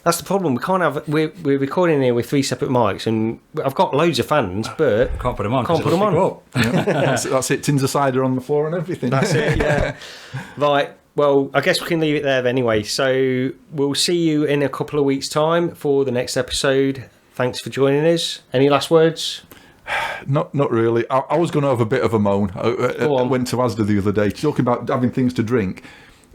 S1: that's the problem. We can't have. We're recording here with 3 separate mics, and I've got loads of fans, but
S3: Can't put them on.
S1: Can't put them on.
S3: Up.
S2: That's it. Tins of cider on the floor and everything.
S1: That's it. Yeah. Right. Well, I guess we can leave it there anyway. So we'll see you in a couple of weeks' time for the next episode. Thanks for joining us. Any last words?
S2: Not really. I was going to have a bit of a moan. I went to Asda the other day talking about having things to drink.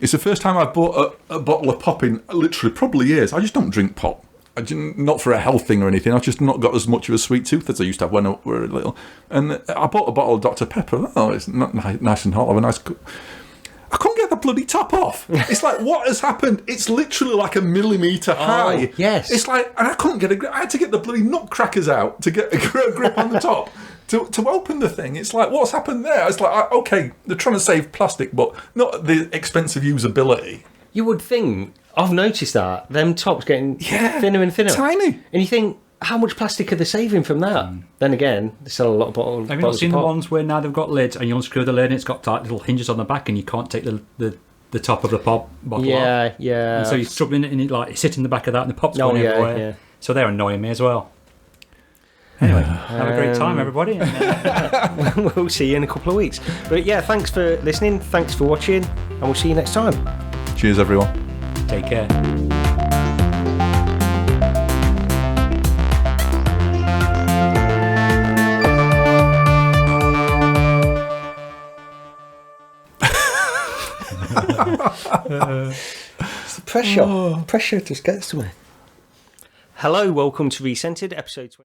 S2: It's the first time I've bought a bottle of pop in literally probably years. I just don't drink pop. Not for a health thing or anything. I've just not got as much of a sweet tooth as I used to have when I was little. And I bought a bottle of Dr. Pepper. Oh, it's not nice and hot. Have a nice... I couldn't get the bloody top off. It's like, what has happened? It's literally like a millimetre high.
S1: Yes.
S2: It's like, and I couldn't get a grip. I had to get the bloody nutcrackers out to get a grip on the top. to open the thing, it's like, what's happened there? It's like, okay, they're trying to save plastic, but not the expensive usability.
S1: You would think, I've noticed that, them tops getting thinner and thinner.
S2: Tiny.
S1: And you think, how much plastic are they saving from that? Then again, they sell a lot of bottles.
S3: Have you not seen the ones where now they've got lids and you unscrew the lid and it's got like little hinges on the back and you can't take the top of the pop bottle off?
S1: Yeah.
S3: And so you're struggling and it like sit in the back of that and the pop's going everywhere.
S1: Yeah.
S3: So they're annoying me as well. Anyway, have a great time, everybody.
S1: We'll see you in a couple of weeks. But yeah, thanks for listening. Thanks for watching. And we'll see you next time.
S2: Cheers, everyone.
S3: Take care.
S1: It's the pressure. Pressure just gets to me. Hello, welcome to Recentered, episode 20.